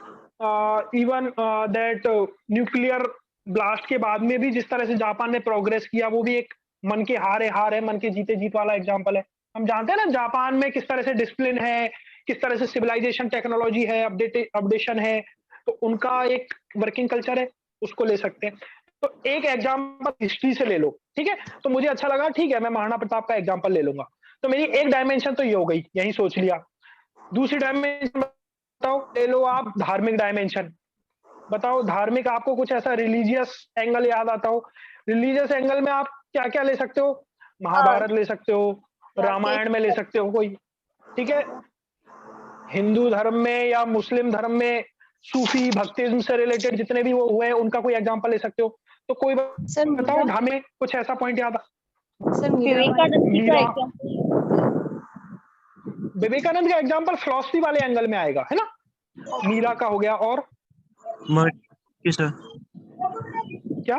इवन दैट न्यूक्लियर ब्लास्ट के बाद में भी जिस तरह से जापान ने प्रोग्रेस किया, वो भी एक मन के हारे हार है, मन के जीते जीत वाला एग्जाम्पल है। हम जानते हैं ना जापान में किस तरह से डिसिप्लिन है, किस तरह से सिविलाइजेशन टेक्नोलॉजी है, अपडेशन है, तो उनका एक वर्किंग कल्चर है, उसको ले सकते हैं। तो एक एग्जाम्पल हिस्ट्री से ले लो। ठीक है, तो मुझे अच्छा लगा, ठीक है, मैं महाराणा प्रताप का एग्जाम्पल ले लूंगा। तो मेरी एक डायमेंशन तो ये हो गई, यही सोच लिया। दूसरी डायमेंशन बताओ, ले लो आप धार्मिक डायमेंशन। बताओ, धार्मिक आपको कुछ ऐसा रिलीजियस एंगल याद आता हो? रिलीजियस एंगल में आप क्या क्या ले सकते हो? महाभारत ले सकते हो, रामायण में ले सकते हो कोई। ठीक है, हिंदू धर्म में या मुस्लिम धर्म में सूफी भक्तिज्म से रिलेटेड जितने भी वो हुए, उनका कोई एग्जांपल ले सकते हो। तो कोई सर बताओ, धार्मिक कुछ ऐसा पॉइंट याद? सर विवेकानंद जी का मीरा। एग्जाम्पल। विवेकानंद का एग्जांपल फिलॉसफी वाले एंगल में आएगा, है ना? मीरा का हो गया। और सर क्या?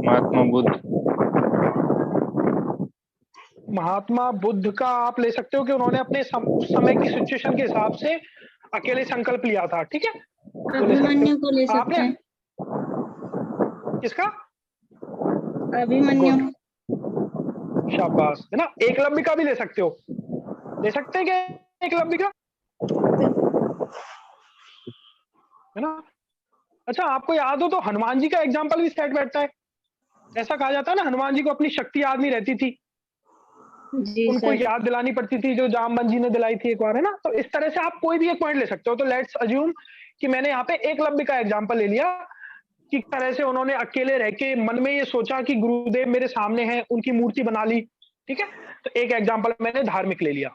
महात्मा बुद्ध। महात्मा बुद्ध का आप ले सकते हो कि उन्होंने अपने उस समय की सिचुएशन के हिसाब से अकेले संकल्प लिया था। ठीक है, अभिमन्यु को ले सकते आपने हैं। किसका? अभिमन्यु। शाबाश, है ना? एकलव्य का भी ले सकते हो, ले सकते हैं क्या एकलव्य का? है ना? अच्छा, आपको याद हो तो हनुमान जी का एग्जाम्पल भी सेट बैठता है। ऐसा कहा जाता है ना, हनुमान जी को अपनी शक्ति याद नहीं रहती थी, जी उनको सर। याद दिलानी पड़ती थी, जो जामवंत जी ने दिलाई थी एक बार, है ना? तो इस तरह से आप कोई भी एक पॉइंट ले सकते हो। तो लेट्स अज्यूम कि मैंने यहाँ पे एकलव्य का एग्जाम्पल ले लिया, कि तरह से उन्होंने अकेले रह के मन में ये सोचा कि गुरुदेव मेरे सामने हैं, उनकी मूर्ति बना ली। ठीक है, तो एक एग्जाम्पल मैंने धार्मिक ले लिया।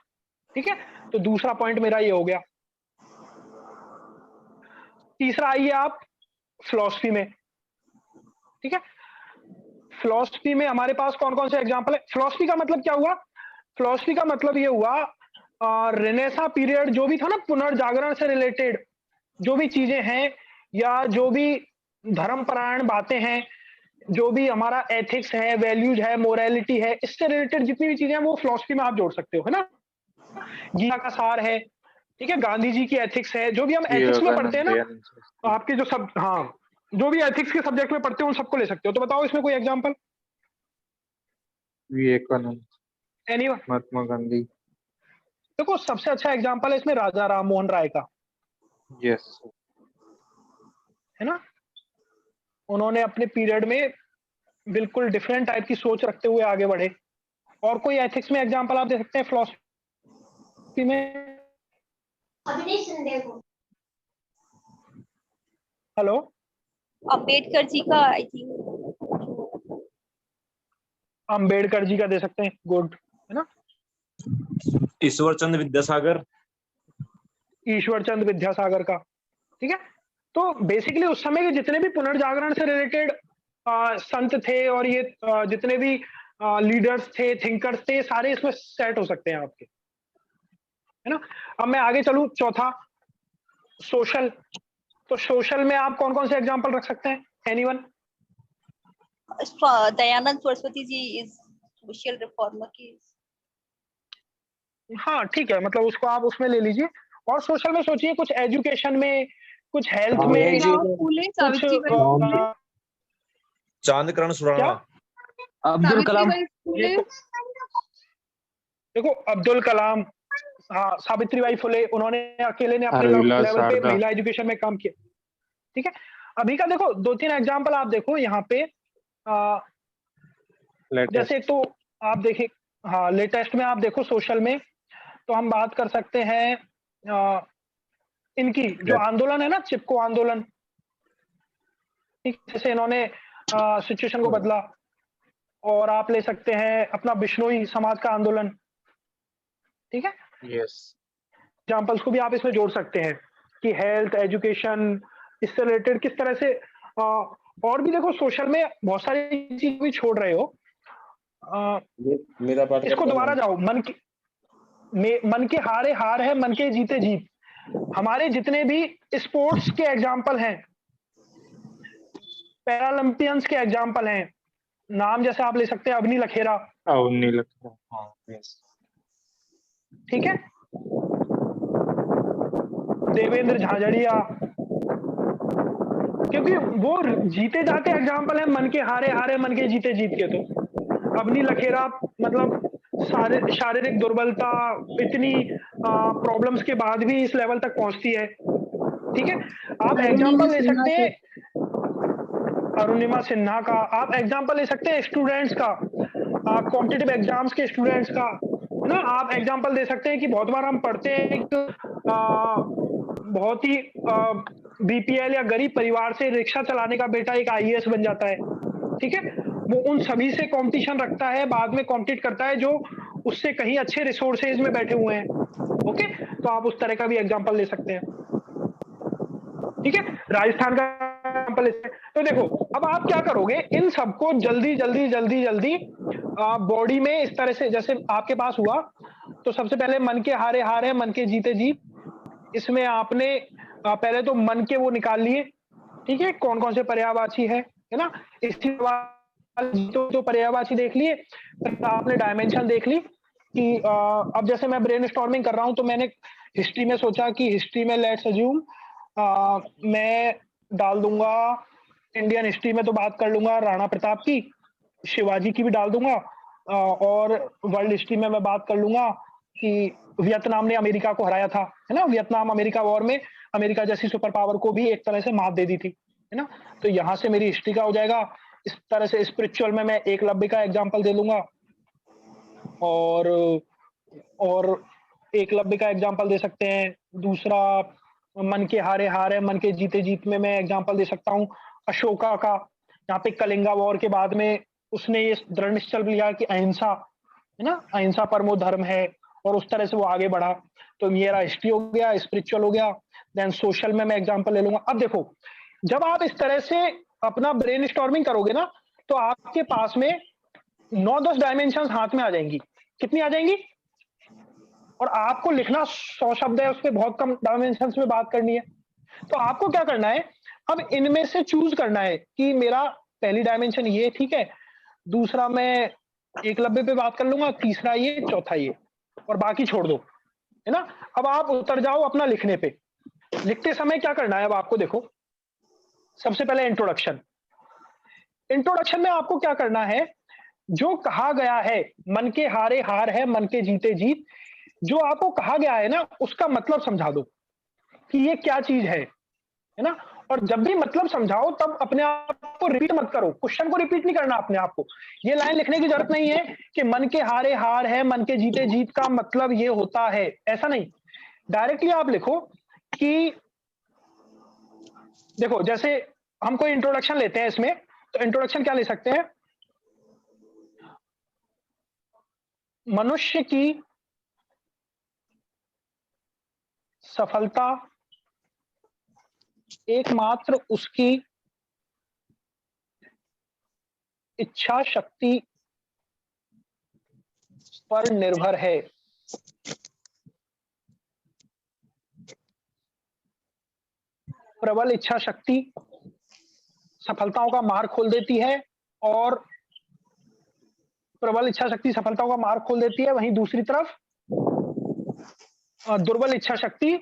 ठीक है, तो दूसरा पॉइंट मेरा ये हो गया। तीसरा आइए आप फिलॉसफी में। ठीक है, फिलॉसफी में हमारे पास कौन कौन से एग्जाम्पल है? फिलॉसफी का मतलब क्या हुआ? फिलॉसफी का मतलब ये हुआ, रेनेसा पीरियड जो भी था ना, पुनर्जागरण से रिलेटेड जो भी चीजें हैं, या जो भी धर्मपरायण बातें हैं, जो भी हमारा एथिक्स है, वैल्यूज है, मोरालिटी है, इससे रिलेटेड जितनी भी चीजें हैं वो फिलॉसफी में आप जोड़ सकते हो, है ना? गीता का सार है, ठीक है, गांधी जी की एथिक्स है, जो भी हम एथिक्स में पढ़ते हैं ना, तो आपके जो सब, हाँ, जो भी एथिक्स के सब्जेक्ट में पढ़ते हो उन सबको ले सकते हो। तो बताओ इसमें कोई एग्जाम्पल? विवेकानंद, एनीवन? महात्मा गांधी। देखो सबसे अच्छा एग्जांपल है इसमें राजा राम मोहन राय का, यस है ना। उन्होंने अपने पीरियड में बिल्कुल डिफरेंट टाइप की सोच रखते हुए आगे बढ़े। और कोई एथिक्स में एग्जांपल आप दे सकते हैं, फिलॉसफी में? हेलो, अम्बेडकर जी का आई थिंक। अंबेडकर जी का दे सकते हैं, गुड, है ना। ईश्वर चंद्र विद्यासागर। ईश्वर चंद्र विद्यासागर का, ठीक है। तो बेसिकली उस समय के जितने भी पुनर्जागरण से रिलेटेड संत थे और ये जितने भी लीडर्स थे, थिंकर्स थे, सारे इसमें सेट हो सकते हैं आपके, है ना। अब मैं आगे चलूं, चौथा सोशल। तो सोशल में आप कौन कौन से एग्जांपल रख सकते हैं, anyone? Dayanand Saraswati ji is social reformer की। हाँ ठीक है, मतलब उसको आप उसमें ले लीजिए। और सोशल में सोचिए, कुछ एजुकेशन में, कुछ हेल्थ में, ज्योतिराव फूले, कुछ सावित्रीबाई फुले। चांदकरण सुराणा। अब्दुल कलाम। सावित्रीबाई फुले। देखो अब्दुल कलाम, हाँ, सावित्रीबाई फुले, उन्होंने अकेले ने अपने हरविलास लेवल पे शारदा। महिला एजुकेशन में काम किया, ठीक है। अभी का देखो 2-3 एग्जांपल आप देखो यहाँ पे, जैसे एक तो आप देखिए, हाँ, लेटेस्ट में आप देखो सोशल में, तो हम बात कर सकते हैं इनकी जो आंदोलन है ना, चिपको आंदोलन, ठीक, जैसे इन्होंने सिचुएशन को बदला। और आप ले सकते हैं अपना बिश्नोई समाज का आंदोलन, ठीक है। यस एग्जाम्पल्स को भी आप इसमें जोड़ सकते हैं कि हेल्थ, एजुकेशन, इससे रिलेटेड किस तरह से और भी देखो सोशल में बहुत सारी चीज भी छोड़ रहे हो। मेरा पाठ इसको दोबारा जाओ, मन के हारे हार है, मन के जीते जीत। हमारे जितने भी स्पोर्ट्स के एग्जाम्पल हैं, पैरालंपियंस के एग्जाम्पल हैं, नाम जैसे आप ले सकते हैं अवनी लखेरा, अवनी लखेरा, हाँ यस, ठीक है, देवेंद्र झाझड़िया, क्योंकि वो जीते जाते एग्जाम्पल है मन के हारे हारे, मन के जीते जीत के। तो अवनी लखेरा मतलब शारीरिक दुर्बलता, इतनी प्रॉब्लम्स के बाद भी इस लेवल तक पहुंचती है, ठीक है। आप एग्जाम्पल ले सकते हैं अरुणिमा सिन्हा का, आप एग्जाम्पल ले सकते हैं स्टूडेंट्स का, कॉम्पिटिटिव एग्जाम्स के स्टूडेंट्स का, है ना। आप एग्जाम्पल दे सकते हैं कि बहुत बार हम पढ़ते हैं बहुत ही बीपीएल या गरीब परिवार से रिक्शा चलाने का बेटा एक आईएएस बन जाता है, ठीक है। वो उन सभी से कंपटीशन रखता है, बाद में कॉम्पिटिट करता है जो उससे कहीं अच्छे रिसोर्सेज में बैठे हुए हैं, ओके। तो आप उस तरह का भी एग्जाम्पल ले सकते हैं, ठीक है। राजस्थान का एग्जाम्पल ले सकते हैं। तो देखो अब आप क्या करोगे, इन सबको जल्दी जल्दी जल्दी जल्दी बॉडी में इस तरह से, जैसे आपके पास हुआ, तो सबसे पहले मन के हारे हार है, मन के जीते जीत। इसमें आपने पहले तो मन के वो निकाल लिए, ठीक है, कौन कौन से पर्यायवाची है ना। इसके बाद तो पर्यायवाची देख लिए, फिर आपने डायमेंशन देख ली कि अब जैसे मैं ब्रेनस्टॉर्मिंग कर रहा हूं, तो मैंने हिस्ट्री में सोचा कि हिस्ट्री में लेट्स अज्यूम मैं डाल दूंगा, इंडियन हिस्ट्री में तो बात कर लूंगा राणा प्रताप की, शिवाजी की भी डाल दूंगा, और वर्ल्ड हिस्ट्री में मैं बात कर लूंगा कि वियतनाम ने अमेरिका को हराया था, है ना। वियतनाम अमेरिका वॉर में अमेरिका जैसी सुपर पावर को भी एक तरह से मात दे दी थी, है ना। तो यहाँ से मेरी हिस्ट्री का हो जाएगा। इस तरह से स्पिरिचुअल में मैं एकलव्य का एग्जाम्पल दे लूंगा, और एकलव्य का एग्जाम्पल दे सकते हैं। दूसरा मन के हारे हार है, मन के जीते जीत में मैं एग्जाम्पल दे सकता हूँ अशोका का। यहाँ पे कलिंगा वॉर के बाद में उसने ये दृढ़ निश्चय लिया कि अहिंसा, है ना, अहिंसा परमो धर्म है, और उस तरह से वो आगे बढ़ा। तो मेरा हिस्ट्री हो गया, स्पिरिचुअल हो गया, देन सोशल में मैं एग्जाम्पल ले लूंगा। अब देखो जब आप इस तरह से अपना ब्रेन स्टॉर्मिंग करोगे ना, तो आपके पास में 9-10 डायमेंशन हाथ में आ जाएंगी। कितनी आ जाएंगी? और आपको लिखना 100 शब्द है, उस पर बहुत कम डायमेंशन में बात करनी है। तो आपको क्या करना है, अब इनमें से चूज करना है कि मेरा पहली डायमेंशन ये, ठीक है, दूसरा मैं एकलव्य पे बात कर लूंगा, तीसरा ये, चौथा ये, और बाकी छोड़ दो, है ना। अब आप उतर जाओ अपना लिखने पे। लिखते समय क्या करना है, अब आपको देखो, सबसे पहले इंट्रोडक्शन में आपको क्या करना है जो कहा गया है, मन के हारे हार है, मन के जीते जीत, जो आपको कहा गया है ना, उसका मतलब समझा दो कि ये क्या चीज है ना। और जब भी मतलब समझाओ तब अपने आप को रिपीट मत करो, क्वेश्चन को रिपीट नहीं करना अपने आप को। ये लाइन लिखने की जरूरत नहीं है कि मन के हारे हार है, मन के जीते जीत का मतलब ये होता है, ऐसा नहीं। डायरेक्टली आप लिखो कि देखो, जैसे हम कोई इंट्रोडक्शन लेते हैं इसमें, तो इंट्रोडक्शन क्या ले सकते हैं? मनुष्य की सफलता एकमात्र उसकी इच्छा शक्ति पर निर्भर है। प्रबल इच्छा शक्ति सफलताओं का मार्ग खोल देती है, और प्रबल इच्छा शक्ति सफलताओं का मार्ग खोल देती है। वहीं दूसरी तरफ दुर्बल इच्छा शक्ति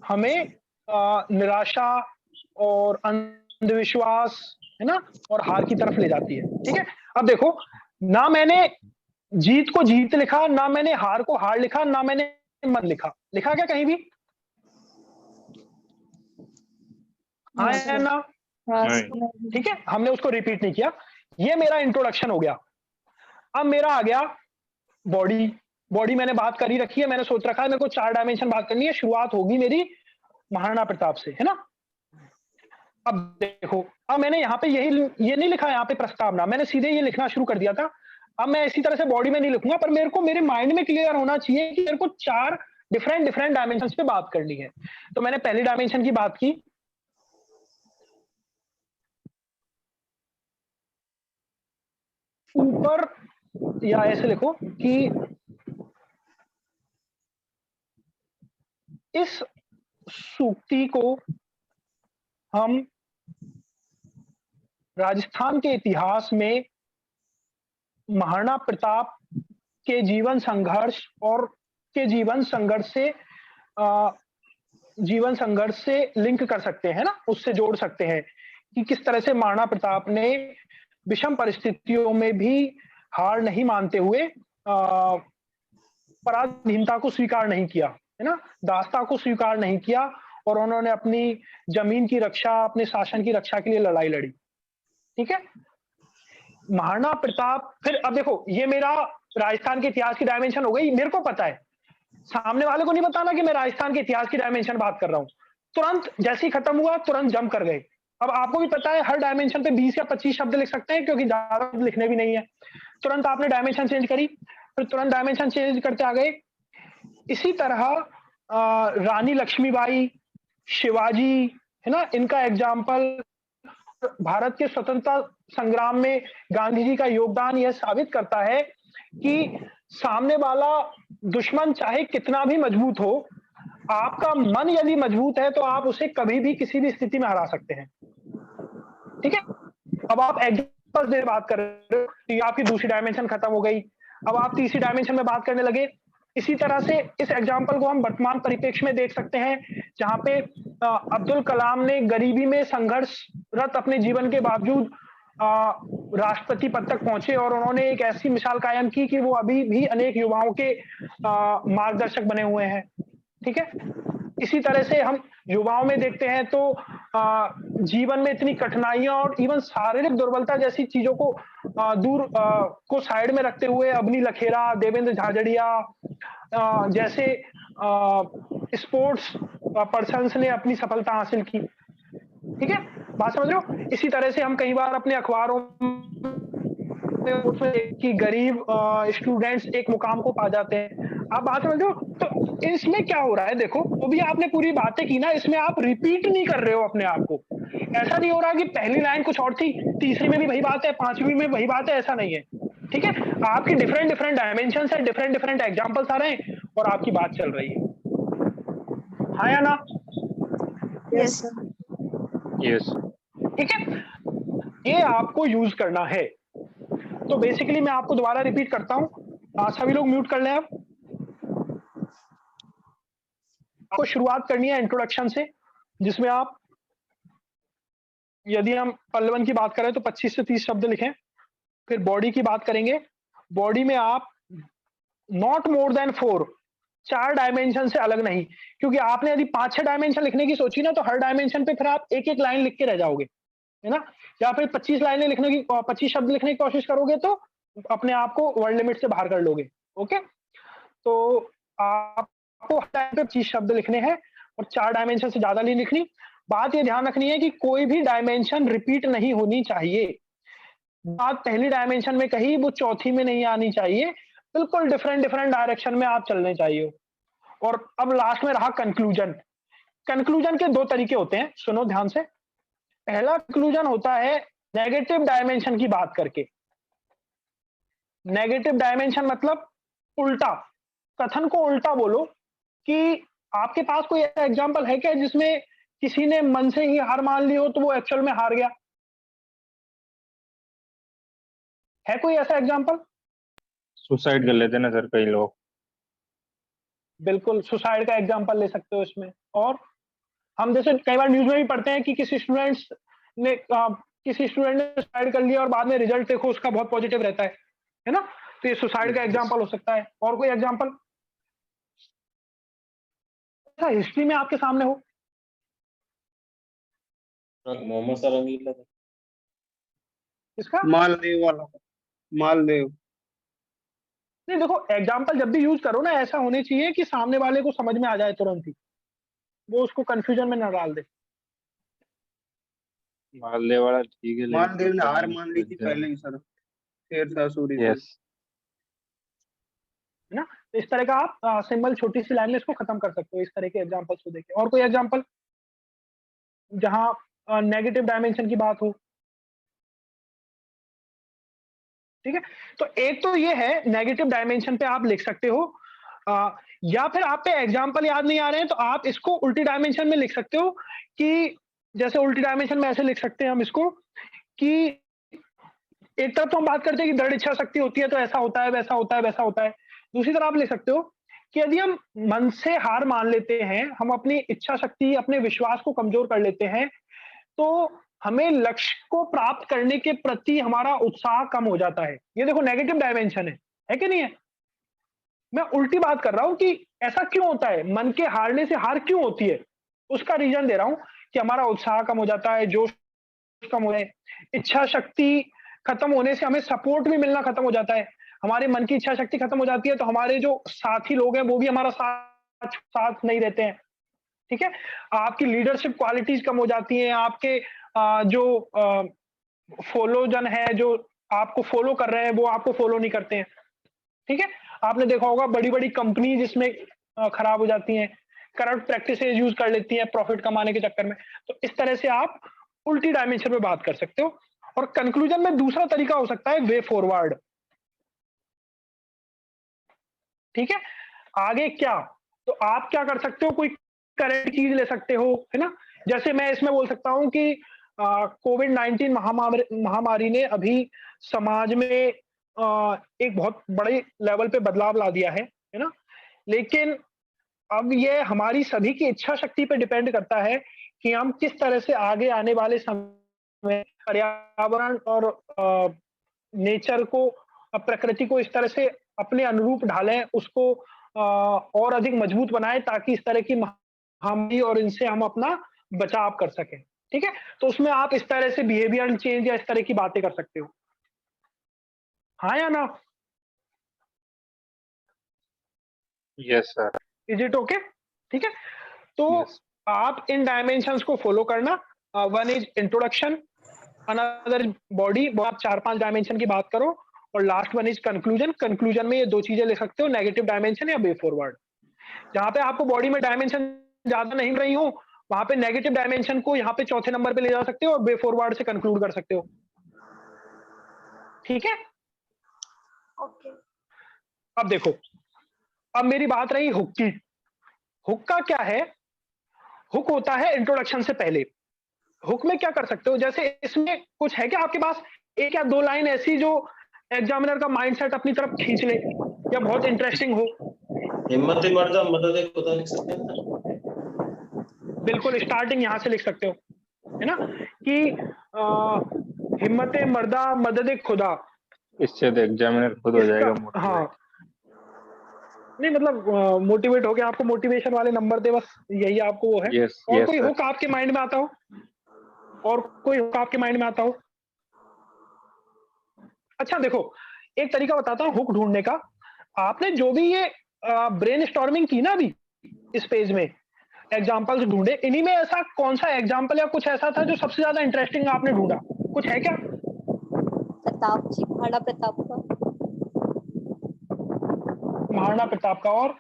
हमें निराशा और अंधविश्वास, है ना, और हार की तरफ ले जाती है। ठीक है, अब देखो, ना मैंने जीत को जीत लिखा, ना मैंने हार को हार लिखा, ना मैंने मन लिखा। लिखा क्या कहीं भी? हाँ या ना? ठीक है, हमने उसको रिपीट नहीं किया। ये मेरा इंट्रोडक्शन हो गया। अब मेरा आ गया बॉडी। बॉडी मैंने बात कर ही रखी है, मैंने सोच रखा है मेरे को 4 डायमेंशन बात करनी है। शुरुआत होगी मेरी महाराणा प्रताप से, है ना। अब देखो, अब मैंने यहाँ पे ये नहीं लिखा यहाँ पे प्रस्तावना, मैंने सीधे ये लिखना शुरू कर दिया था। अब मैं इसी तरह से बॉडी में नहीं लिखूंगा, पर मेरे को मेरे माइंड में क्लियर होना चाहिए कि मेरे को 4 डिफरेंट डायमेंशन पे बात करनी है। तो मैंने पहली डायमेंशन की बात की, ऊपर, या ऐसे लिखो कि इस सूक्ति को हम राजस्थान के इतिहास में महाराणा प्रताप के जीवन संघर्ष और के जीवन संघर्ष से लिंक कर सकते हैं ना, उससे जोड़ सकते हैं कि किस तरह से महाराणा प्रताप ने विषम परिस्थितियों में भी हार नहीं मानते हुए पराधीनता को स्वीकार नहीं किया, है ना, दासता को स्वीकार नहीं किया, और उन्होंने अपनी जमीन की रक्षा, अपने शासन की रक्षा के लिए लड़ाई लड़ी। ठीक है, महाराणा प्रताप। फिर अब देखो, ये मेरा राजस्थान के इतिहास की डायमेंशन हो गई। मेरे को पता है, सामने वाले को नहीं बताना कि मैं राजस्थान के इतिहास की डायमेंशन बात कर रहा हूं। तुरंत जैसे ही खत्म हुआ, तुरंत जंप कर गए। अब आपको भी पता है, हर डायमेंशन पे 20 या 25 शब्द लिख सकते हैं, क्योंकि ज्यादा लिखने भी नहीं है। तुरंत आपने डायमेंशन चेंज करी, फिर तुरंत डायमेंशन चेंज करते आ गए। इसी तरह रानी लक्ष्मीबाई, शिवाजी, है ना, इनका एग्जाम्पल, भारत के स्वतंत्रता संग्राम में गांधी जी का योगदान यह साबित करता है कि सामने वाला दुश्मन चाहे कितना भी मजबूत हो, आपका मन यदि मजबूत है तो आप उसे कभी भी किसी भी स्थिति में हरा सकते हैं। ठीक है, अब आप एग्जाम्पल से बात कर रहे हो, तो आपकी दूसरी डायमेंशन खत्म हो गई। अब आप तीसरी डायमेंशन में बात करने लगे। इसी तरह से इस एग्जाम्पल को हम वर्तमान परिप्रेक्ष्य में देख सकते हैं, जहां पे अब्दुल कलाम ने गरीबी में संघर्षरत अपने जीवन के बावजूद राष्ट्रपति पद तक पहुंचे, और उन्होंने एक ऐसी मिसाल कायम की कि वो अभी भी अनेक युवाओं के मार्गदर्शक बने हुए हैं। ठीक है, इसी तरह से हम युवाओं में देखते हैं तो जीवन में इतनी कठिनाइयां और इवन शारीरिक दुर्बलता जैसी चीजों को को साइड में रखते हुए अवनी लखेरा, देवेंद्र झाझड़िया जैसे स्पोर्ट्स पर्सन्स ने अपनी सफलता हासिल की। ठीक है, बात समझ रहे हो। इसी तरह से हम कई बार अपने अखबारों कि गरीब स्टूडेंट्स एक मुकाम को पा जाते हैं। आप बात समझ रहे हो। तो इसमें क्या हो रहा है, देखो, वो भी आपने पूरी बातें की ना, इसमें आप रिपीट नहीं कर रहे हो अपने आप को। ऐसा नहीं हो रहा कि पहली लाइन कुछ और थी, तीसरी में भी वही बात है, पांचवी में वही बात है, ऐसा नहीं है। ठीक है, आपकी डिफरेंट डायमेंशन है, डिफरेंट एग्जाम्पल्स आ रहे हैं और आपकी बात चल रही है। हाँ या ना? Yes yes. ठीक है, ये आपको यूज करना है। तो बेसिकली मैं आपको दोबारा रिपीट करता हूं, सभी लोग म्यूट कर लें। अब आपको शुरुआत करनी है इंट्रोडक्शन से, जिसमें आप, यदि हम पल्लवन की बात करें तो 25 से 30 शब्द लिखें। फिर बॉडी की बात करेंगे। बॉडी में आप नॉट मोर देन 4, 4 डायमेंशन से अलग नहीं, क्योंकि आपने यदि 5-6 डायमेंशन लिखने की सोची ना, तो हर डायमेंशन पे फिर आप एक-एक लाइन लिख के रह जाओगे, है ना? या फिर 25 लाइनें लिखने की 25 शब्द लिखने की कोशिश करोगे तो अपने आप को वर्ड लिमिट से बाहर कर लोगे। ओके, तो आपको हर टाइम पे 25 शब्द लिखने हैं और 4 डायमेंशन से ज्यादा नहीं लिखनी। बात ये ध्यान रखनी है कि कोई भी डायमेंशन रिपीट नहीं होनी चाहिए। बात पहली डायमेंशन में कही वो चौथी में नहीं आनी चाहिए, बिल्कुल डिफरेंट डायरेक्शन में आप चलने चाहिए। और अब लास्ट में रहा कंक्लूजन। कंक्लूजन के 2 तरीके होते हैं, सुनो ध्यान से। पहला कंक्लूजन होता है नेगेटिव डायमेंशन की बात करके। नेगेटिव डायमेंशन मतलब उल्टा, कथन को उल्टा बोलो। कि आपके पास कोई ऐसा एग्जांपल है क्या जिसमें किसी ने मन से ही हार मान ली हो तो वो एक्चुअल में हार गया? है कोई ऐसा एग्जांपल? सुसाइड कर लेते ना सर कई लोग। बिल्कुल, सुसाइड का एग्जांपल ले सकते हो इसमें। और हम जैसे कई बार न्यूज में भी पढ़ते हैं कि किसी स्टूडेंट ने सुसाइड कर लिया और बाद में रिजल्ट देखो उसका बहुत पॉजिटिव रहता है ना? तो ये सुसाइड का एग्जांपल हो सकता है। और कोई एग्जांपल ऐसा हिस्ट्री में आपके सामने हो? मोहम्मद सरांगी इसका मालदेव वाला, मालदेव। नहीं, देखो एग्जांपल जब भी यूज करो ना, ऐसा होने चाहिए कि सामने वाले को समझ में आ जाए तुरंत ही, वो उसको कंफ्यूजन में न डाल दे। मालदेव वाला ठीक है, मालदेव ने हार मान ली थी पहले ही सर, शेरशाह सूरी से। यस, है ना? तो इस तरह का आप सिंपल छोटी सी लाइन में इसको खत्म कर सकते हो, इस तरह के एग्जांपल्स को देके। और कोई एग्जांपल जहां नेगेटिव डायमेंशन की बात हो? ठीक है, तो एक तो ये है नेगेटिव डायमेंशन पे आप लिख सकते हो। या फिर आप पे एग्जांपल याद नहीं आ रहे हैं तो आप इसको उल्टी डायमेंशन में लिख सकते हो। कि जैसे उल्टी डायमेंशन में ऐसे लिख सकते हैं हम इसको कि एक तरफ तो हम बात करते हैं कि दृढ़ इच्छा शक्ति होती है तो ऐसा होता है, वैसा होता है, वैसा होता है। दूसरी तरफ आप लिख सकते हो कि यदि हम मन से हार मान लेते हैं, हम अपनी इच्छा शक्ति, अपने विश्वास को कमजोर कर लेते हैं, तो हमें लक्ष्य को प्राप्त करने के प्रति हमारा उत्साह कम हो जाता है। ये देखो नेगेटिव डायमेंशन है कि नहीं है? मैं उल्टी बात कर रहा हूं कि ऐसा क्यों होता है, मन के हारने से हार क्यों होती है, उसका रीजन दे रहा हूं कि हमारा उत्साह कम हो जाता है, जोश कम हो, इच्छा शक्ति खत्म होने से हमें सपोर्ट भी मिलना खत्म हो जाता है। हमारे मन की इच्छा शक्ति खत्म हो जाती है तो हमारे जो साथी लोग हैं वो भी हमारा साथ नहीं देते हैं। ठीक है, आपकी लीडरशिप क्वालिटीज कम हो जाती हैं, आपके जो फॉलोजन है, जो आपको फॉलो कर रहे हैं वो आपको फॉलो नहीं करते हैं। ठीक है, आपने देखा होगा बड़ी बड़ी कंपनी जिसमें खराब हो जाती हैं, करप्ट प्रैक्टिसेस यूज कर लेती हैं प्रॉफिट कमाने के चक्कर में। तो इस तरह से आप उल्टी डायमेंशन में बात कर सकते हो। और कंक्लूजन में दूसरा तरीका हो सकता है वे फॉरवर्ड। ठीक है, आगे क्या, तो आप क्या कर सकते हो, कोई करंट चीज ले सकते हो, है ना? जैसे मैं इसमें बोल सकता हूं कि कोविड-19 महामारी ने अभी समाज में एक बहुत बड़े लेवल पे बदलाव ला दिया है ना? लेकिन अब ये हमारी सभी की इच्छा शक्ति पे डिपेंड करता है कि हम किस तरह से आगे आने वाले समय पर्यावरण और नेचर को, प्रकृति को इस तरह से अपने अनुरूप ढालें, उसको और अधिक मजबूत बनाएं ताकि इस तरह की महामारी और इनसे हम अपना बचाव कर सकें। ठीक है, तो उसमें आप इस तरह से बिहेवियरल चेंज या इस तरह की बातें कर सकते हो। हाँ या ना? Yes sir. Is it okay? ठीक है, तो आप इन डायमेंशंस को फॉलो करना। One is introduction, another body, आप 4-5 डायमेंशन की बात करो, और last one is conclusion. Conclusion में ये 2 चीजें ले सकते हो, नेगेटिव डायमेंशन या वे फॉरवर्ड। जहां पे आपको बॉडी में डायमेंशन ज्यादा नहीं रही हो वहां पे नेगेटिव डायमेंशन को यहाँ पे चौथे नंबर पे ले जा सकते हो और वे फॉरवर्ड से कंक्लूड कर सकते हो। ठीक है, ओके। अब देखो, अब मेरी बात रही हुक की। हुक का क्या है? हुक होता है इंट्रोडक्शन से पहले। हुक में क्या कर सकते हो, जैसे इसमें कुछ है क्या आपके पास 1 या 2 लाइन ऐसी जो एग्जामिनर का माइंडसेट अपनी तरफ खींच ले या बहुत इंटरेस्टिंग हो? हिम्मत मर्दा मदद खुदा लिख सकते हैं। बिल्कुल, स्टार्टिंग यहां से लिख सकते हो, है ना? कि हिम्मत मर्दा मदद खुदा, इससे तो एग्जामिनर खुद हो जाएगा इसका हाँ मोटिवेट। नहीं मतलब मोटिवेट हो गया, आपको मोटिवेशन वाले नंबर दे, बस यही आपको वो है। यस और यस कोई सर। हुक आपके माइंड में आता हो? और कोई हुक आपके माइंड में आता हो? अच्छा देखो, एक तरीका बताता हूँ हुक ढूंढने का। आपने जो भी ये ब्रेन स्टॉर्मिंग की ना अभी इस पेज में, एग्जाम्पल्स ढूंढे, इन्हीं में ऐसा कौन सा एग्जाम्पल या कुछ ऐसा था जो सबसे ज्यादा इंटरेस्टिंग आपने ढूंढा? कुछ है क्या? प्रताप जी, महाराणा प्रताप का। महाराणा प्रताप का। और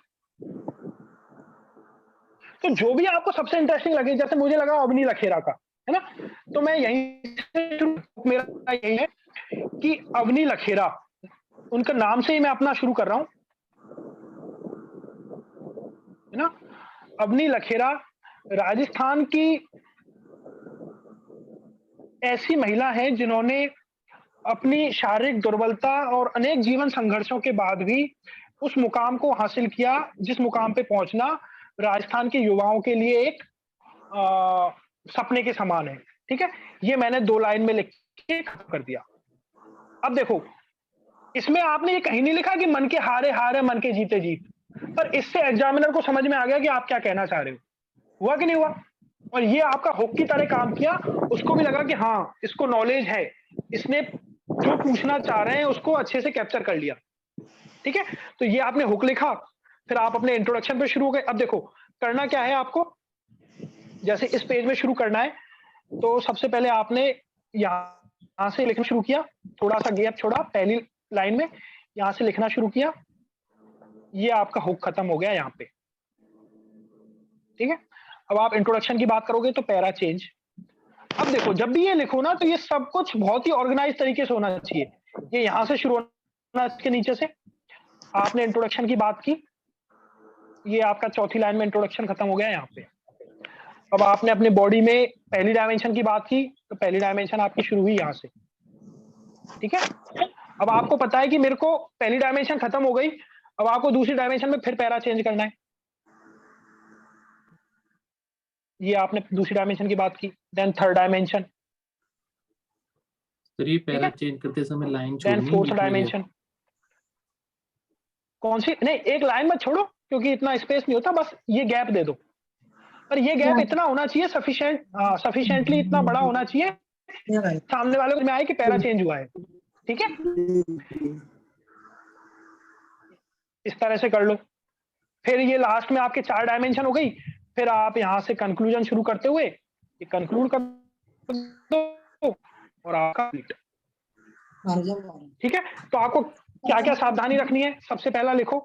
तो जो भी आपको सबसे इंटरेस्टिंग लगे, जैसे मुझे लगा अवनी लखेरा का, है ना, तो मैं यहीं से मेरा यही है कि अवनी लखेरा, उनका नाम से ही मैं अपना शुरू कर रहा हूं, है ना। अवनी लखेरा राजस्थान की ऐसी महिला है जिन्होंने अपनी शारीरिक दुर्बलता और अनेक जीवन संघर्षों के बाद भी उस मुकाम को हासिल किया जिस मुकाम पे पहुंचना राजस्थान के युवाओं के लिए एक सपने के समान है। ठीक है, ये मैंने 2 लाइन में लिख के खत्म कर दिया। अब देखो, इसमें आपने ये कहीं नहीं लिखा कि मन के हारे हारे मन के जीते जीत, पर इससे एग्जामिनर को समझ में आ गया कि आप क्या कहना चाह रहे हो। हुआ कि नहीं हुआ? और ये आपका हुक की तरह काम किया, उसको भी लगा कि हाँ इसको नॉलेज है, इसने जो पूछना चाह रहे हैं उसको अच्छे से कैप्चर कर लिया। ठीक है, तो ये आपने हुक लिखा, फिर आप अपने इंट्रोडक्शन पे शुरू हो गए। अब देखो करना क्या है आपको, जैसे इस पेज में शुरू करना है तो सबसे पहले आपने यहां से लिखना शुरू किया, थोड़ा सा गैप छोड़ा पहली लाइन में, यहां से लिखना शुरू किया, ये आपका हुक खत्म हो गया यहाँ पे। ठीक है, अब आप इंट्रोडक्शन की बात करोगे तो पैरा चेंज। अब देखो जब भी ये लिखो ना तो ये सब कुछ बहुत ही ऑर्गेनाइज तरीके से होना चाहिए। ये यहां से शुरू होना, इसके नीचे से आपने इंट्रोडक्शन की बात की, ये आपका चौथी लाइन में इंट्रोडक्शन खत्म हो गया यहाँ पे। अब आपने अपने बॉडी में पहली डायमेंशन की बात की, तो पहली डायमेंशन आपकी शुरू हुई यहाँ से। ठीक है, अब आपको पता है कि मेरे को पहली डायमेंशन खत्म हो गई, अब आपको दूसरी डायमेंशन में फिर पैरा चेंज करना है। ये आपने दूसरी डायमेंशन की बात की, देन थर्ड डायमेंशन, सर ये पैरा चेंज करते समय लाइन देन छोड़नी है फोर्थ बीच में डायमेंशन। कौन सी? नहीं, एक लाइन मत छोड़ो क्योंकि इतना स्पेस नहीं होता, बस ये गैप दे दो, पर ये गैप इतना होना चाहिए सफिशिएंटली इतना बड़ा होना चाहिए सामने वाले को में आए कि पैरा चेंज हुआ है। ठीक है, इस तरह से कर लो। फिर ये लास्ट में आपके 4 डायमेंशन हो गई, फिर आप यहां से कंक्लूजन शुरू करते हुए ये कंक्लूड कर दो और आपका ठीक है। तो आपको क्या क्या सावधानी रखनी है? सबसे पहला लिखो,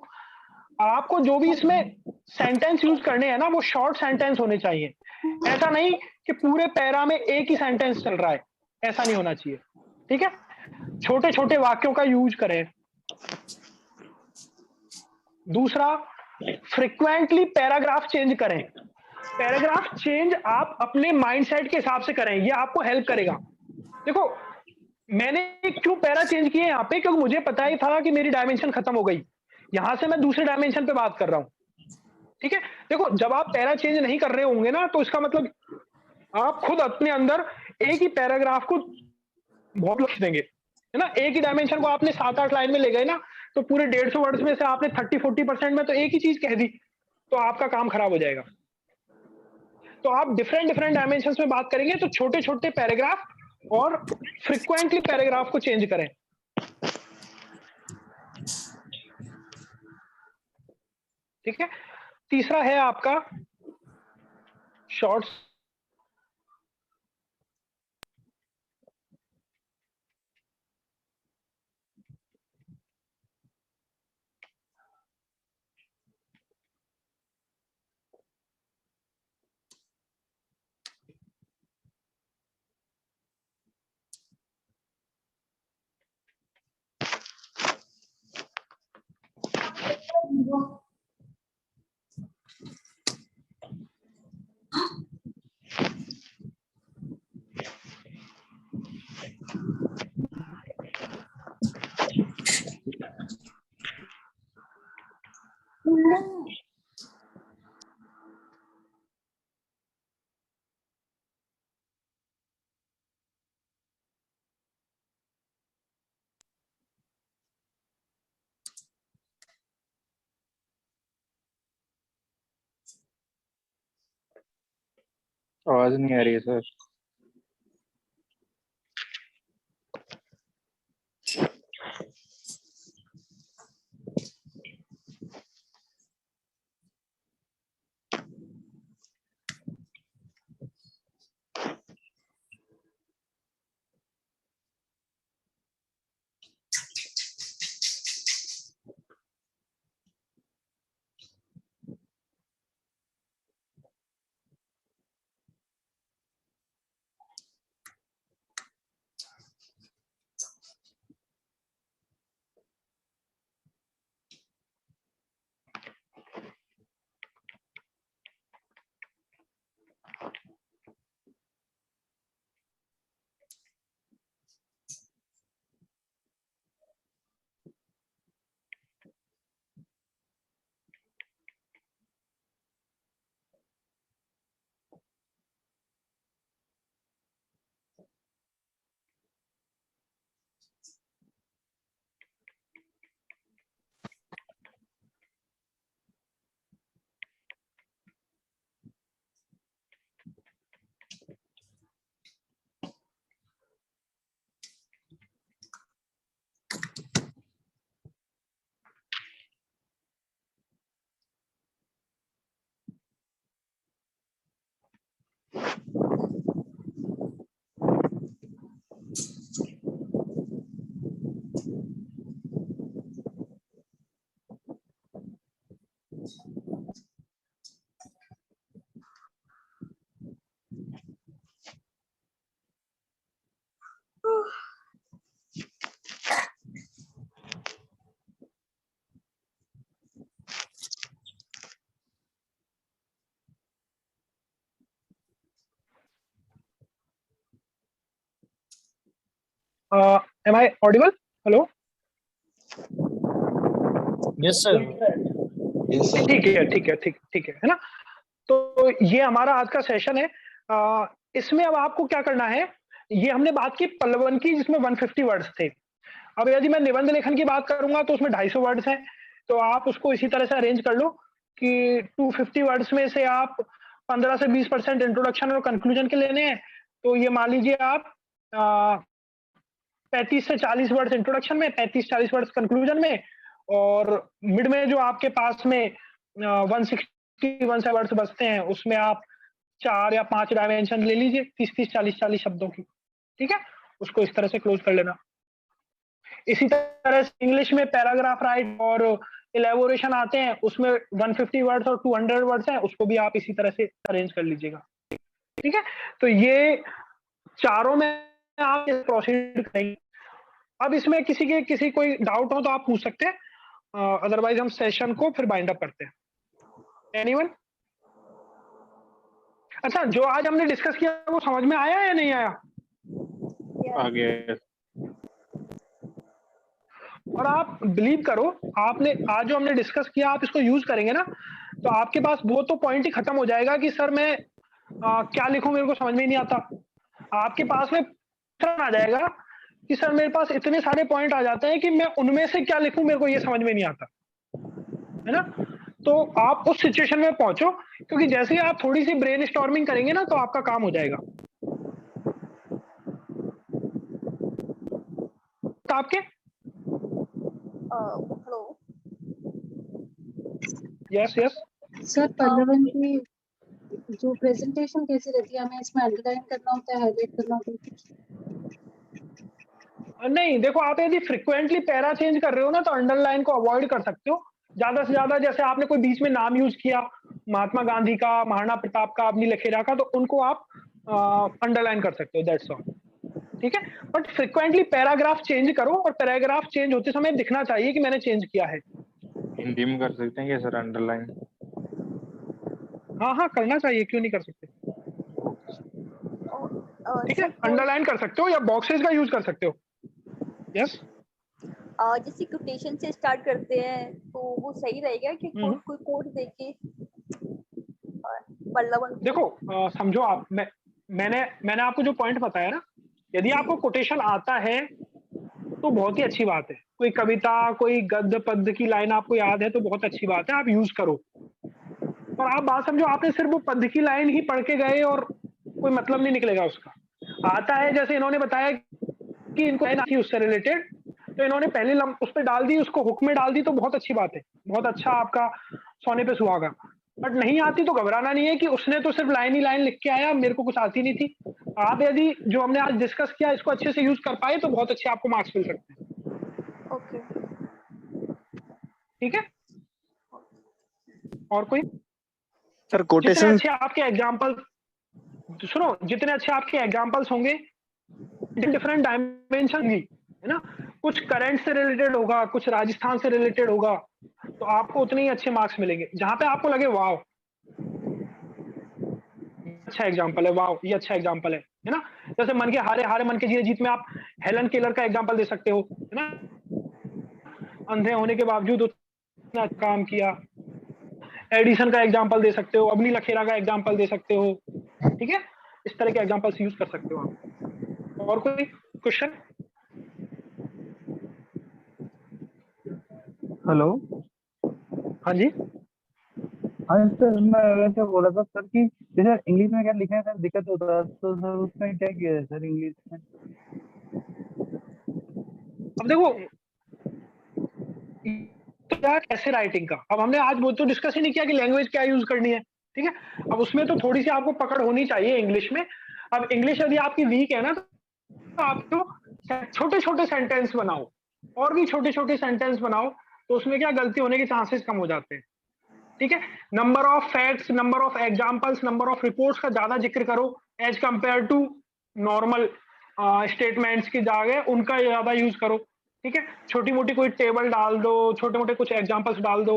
आपको जो भी इसमें सेंटेंस यूज करने हैं ना वो शॉर्ट सेंटेंस होने चाहिए। ऐसा नहीं कि पूरे पैरा में एक ही सेंटेंस चल रहा है, ऐसा नहीं होना चाहिए। ठीक है, छोटे छोटे वाक्यों का यूज करें। दूसरा, फ्रिक्वेंटली पैराग्राफ चेंज करें। पैराग्राफ चेंज आप अपने माइंडसेट के हिसाब से करें, ये आपको हेल्प करेगा। देखो मैंने क्यों पैरा चेंज किए यहाँ पे, क्योंकि मुझे पता ही था कि मेरी डायमेंशन खत्म हो गई, यहां से मैं दूसरे डायमेंशन पे बात कर रहा हूं। ठीक है, देखो जब आप पैरा चेंज नहीं कर रहे होंगे ना तो इसका मतलब आप खुद अपने अंदर एक ही पैराग्राफ को बहुत लिख देंगे, है ना। एक ही डायमेंशन को आपने 7-8 लाइन में ले गए ना, तो पूरे 150 वर्ड्स में से आपने 30-40% में तो एक ही चीज कह दी, तो आपका काम खराब हो जाएगा। तो आप डिफरेंट डिफरेंट डायमेंशंस में बात करेंगे तो छोटे छोटे पैराग्राफ और फ्रिक्वेंटली पैराग्राफ को चेंज करें। ठीक है, तीसरा है आपका शॉर्ट्स। आवाज नहीं आ रही है sir. Am I audible? Hello? Yes sir. ठीक है ना? तो ये हमारा आज का सेशन है। इसमें अब आपको क्या करना है, ये हमने बात की पल्लवन की जिसमें 150 वर्ड्स थे। अब यदि मैं निबंध लेखन की बात करूंगा तो उसमें 250 वर्ड्स हैं, तो आप उसको इसी तरह से अरेंज कर लो कि 250 वर्ड्स में से आप 15 से 20% इंट्रोडक्शन और कंक्लूजन के लेने हैं। तो ये मान लीजिए आप 35 से 40 वर्ड्स इंट्रोडक्शन में, 35-40 वर्ड्स कंक्लूजन में, और मिड में जो आपके पास में 160 वर्ड्स बचते हैं उसमें आप 4 या 5 डायमेंशन ले लीजिए 30-30, 40-40 शब्दों की। ठीक है, उसको इस तरह से क्लोज कर लेना। इसी तरह से इंग्लिश में पैराग्राफ राइट और इलेबोरेशन आते हैं, उसमें 150 वर्ड्स और 200 वर्ड्स हैं, उसको भी आप इसी तरह से अरेंज कर लीजिएगा। ठीक है, तो ये चारों में आप प्रोसीड करेंगे। अब इसमें किसी कोई डाउट हो तो आप पूछ सकते हैं, अदरवाइज हम सेशन को फिर बाइंड अप करते हैं। एनीवन? अच्छा, जो आज हमने डिस्कस किया वो समझ में आया या नहीं आया? आ गया। और आप बिलीव करो, आपने आज जो हमने डिस्कस किया आप इसको यूज करेंगे ना, तो आपके पास वो तो पॉइंट ही खत्म हो जाएगा कि सर मैं क्या लिखूं, मेरे को समझ में नहीं आता। आपके पास में आ जाएगा कि सर मेरे पास इतने सारे पॉइंट आ जाते हैं कि मैं उनमें से क्या लिखूं, मेरे को ये समझ में नहीं आता, है ना? तो आप उस सिचुएशन में पहुंचो, क्योंकि जैसे ही आप थोड़ी सी ब्रेन स्टॉर्मिंग करेंगे ना तो आपका काम हो जाएगा। तो आपके हेलो यस सर, पल्लवन की जो प्रेजेंटेशन कैसी रहती है, हमें इसमें अंडरलाइन करना होता है, हाईलाइट करना होता है? नहीं, देखो आप यदि फ्रिक्वेंटली पैरा चेंज कर रहे हो ना तो अंडरलाइन को अवॉइड कर सकते हो। ज्यादा से ज्यादा जैसे आपने कोई बीच में नाम यूज किया महात्मा गांधी का, महाराणा प्रताप का, अपनी लखेरा का, तो उनको आप अंडरलाइन कर सकते हो, दैट्स ऑल। ठीक है, बट फ्रिक्वेंटली पैराग्राफ चेंज करो, और पैराग्राफ चेंज होते समय दिखना चाहिए कि मैंने चेंज किया है। हिंदी में कर सकते हैं क्या सर अंडरलाइन? हाँ, करना चाहिए, क्यों नहीं कर सकते। ठीक है, अंडरलाइन कर सकते हो या बॉक्सेस का यूज कर सकते हो। यस, जैसे कोटेशन से स्टार्ट करते हैं तो वो सही रहेगा कि कोई कोड देके पल्लवन? देखो समझो आप, मैंने आपको जो पॉइंट बताया ना, यदि आपको कोटेशन आता है तो बहुत ही अच्छी बात है। कोई कविता, कोई गद्य पद्य की लाइन आपको याद है तो बहुत अच्छी बात है, आप यूज करो। और आप बात समझो, आपने सिर्फ वो पद्य की लाइन ही पढ़ के गए और कोई मतलब नहीं निकलेगा उसका। आता है जैसे इन्होंने बताया कि इनको लाइन आती है उससे रिलेटेड, तो इन्होंने पहले उस पर डाल दी, उसको हुक में डाल दी, तो बहुत अच्छी बात है, बहुत अच्छा आपका सोने पे सुहागा। बट नहीं आती तो घबराना नहीं है कि उसने तो सिर्फ लाइन ही लाइन लिख के आया, मेरे को कुछ आती नहीं थी। आप यदि जो हमने आज डिस्कस किया इसको अच्छे से यूज कर पाए तो बहुत अच्छे आपको मार्क्स मिल सकते हैं। ओके, ठीक है, और कोई? सर जितने कोटेशन अच्छे आपके एग्जाम्पल, सुनो, जितने अच्छे आपके एग्जाम्पल्स होंगे, डिफरेंट डायमेंशन है ना, कुछ करंट से रिलेटेड होगा, कुछ राजस्थान से रिलेटेड होगा, तो आपको उतने ही अच्छे मार्क्स मिलेंगे। जहां पे आपको लगे वाव अच्छा एग्जाम्पल है, वाव ये अच्छा एग्जाम्पल है ना, जैसे मन के हारे हारे मन के जीते जीत में आप हेलन केलर का एग्जाम्पल दे सकते हो, है ना, अंधे होने के बावजूद उतना काम किया। एडिसन का एग्जाम्पल दे सकते हो, अग्नि लखेरा का एग्जाम्पल दे सकते हो। ठीक है, इस तरह के एग्जाम्पल्स यूज कर सकते हो आप। और कोई क्वेश्चन? हेलो। हाँ जी, हाँ सर, मैं वैसे बोला था सर कि जैसे इंग्लिश में क्या लिखा है सर, दिक्कत होता है, तो सर उसमें क्या किया है सर इंग्लिश में? अब देखो तो क्या कैसे राइटिंग का, अब हमने आज वो तो डिस्कस ही नहीं किया कि लैंग्वेज क्या यूज करनी है। ठीक है, अब उसमें तो थोड़ी सी आपको पकड़ होनी चाहिए इंग्लिश में। अब इंग्लिश यदि आपकी वीक है ना, तो आपको छोटे छोटे सेंटेंस बनाओ, और भी छोटे छोटे सेंटेंस बनाओ, तो उसमें क्या गलती होने के चांसेस कम हो जाते हैं। ठीक है, number of facts, number of examples, number of reports का ज्यादा जिक्र करो as compare to normal statements की जगह उनका ज्यादा यूज करो। ठीक है, छोटी मोटी कोई टेबल डाल दो, छोटे मोटे कुछ एग्जांपल्स डाल दो,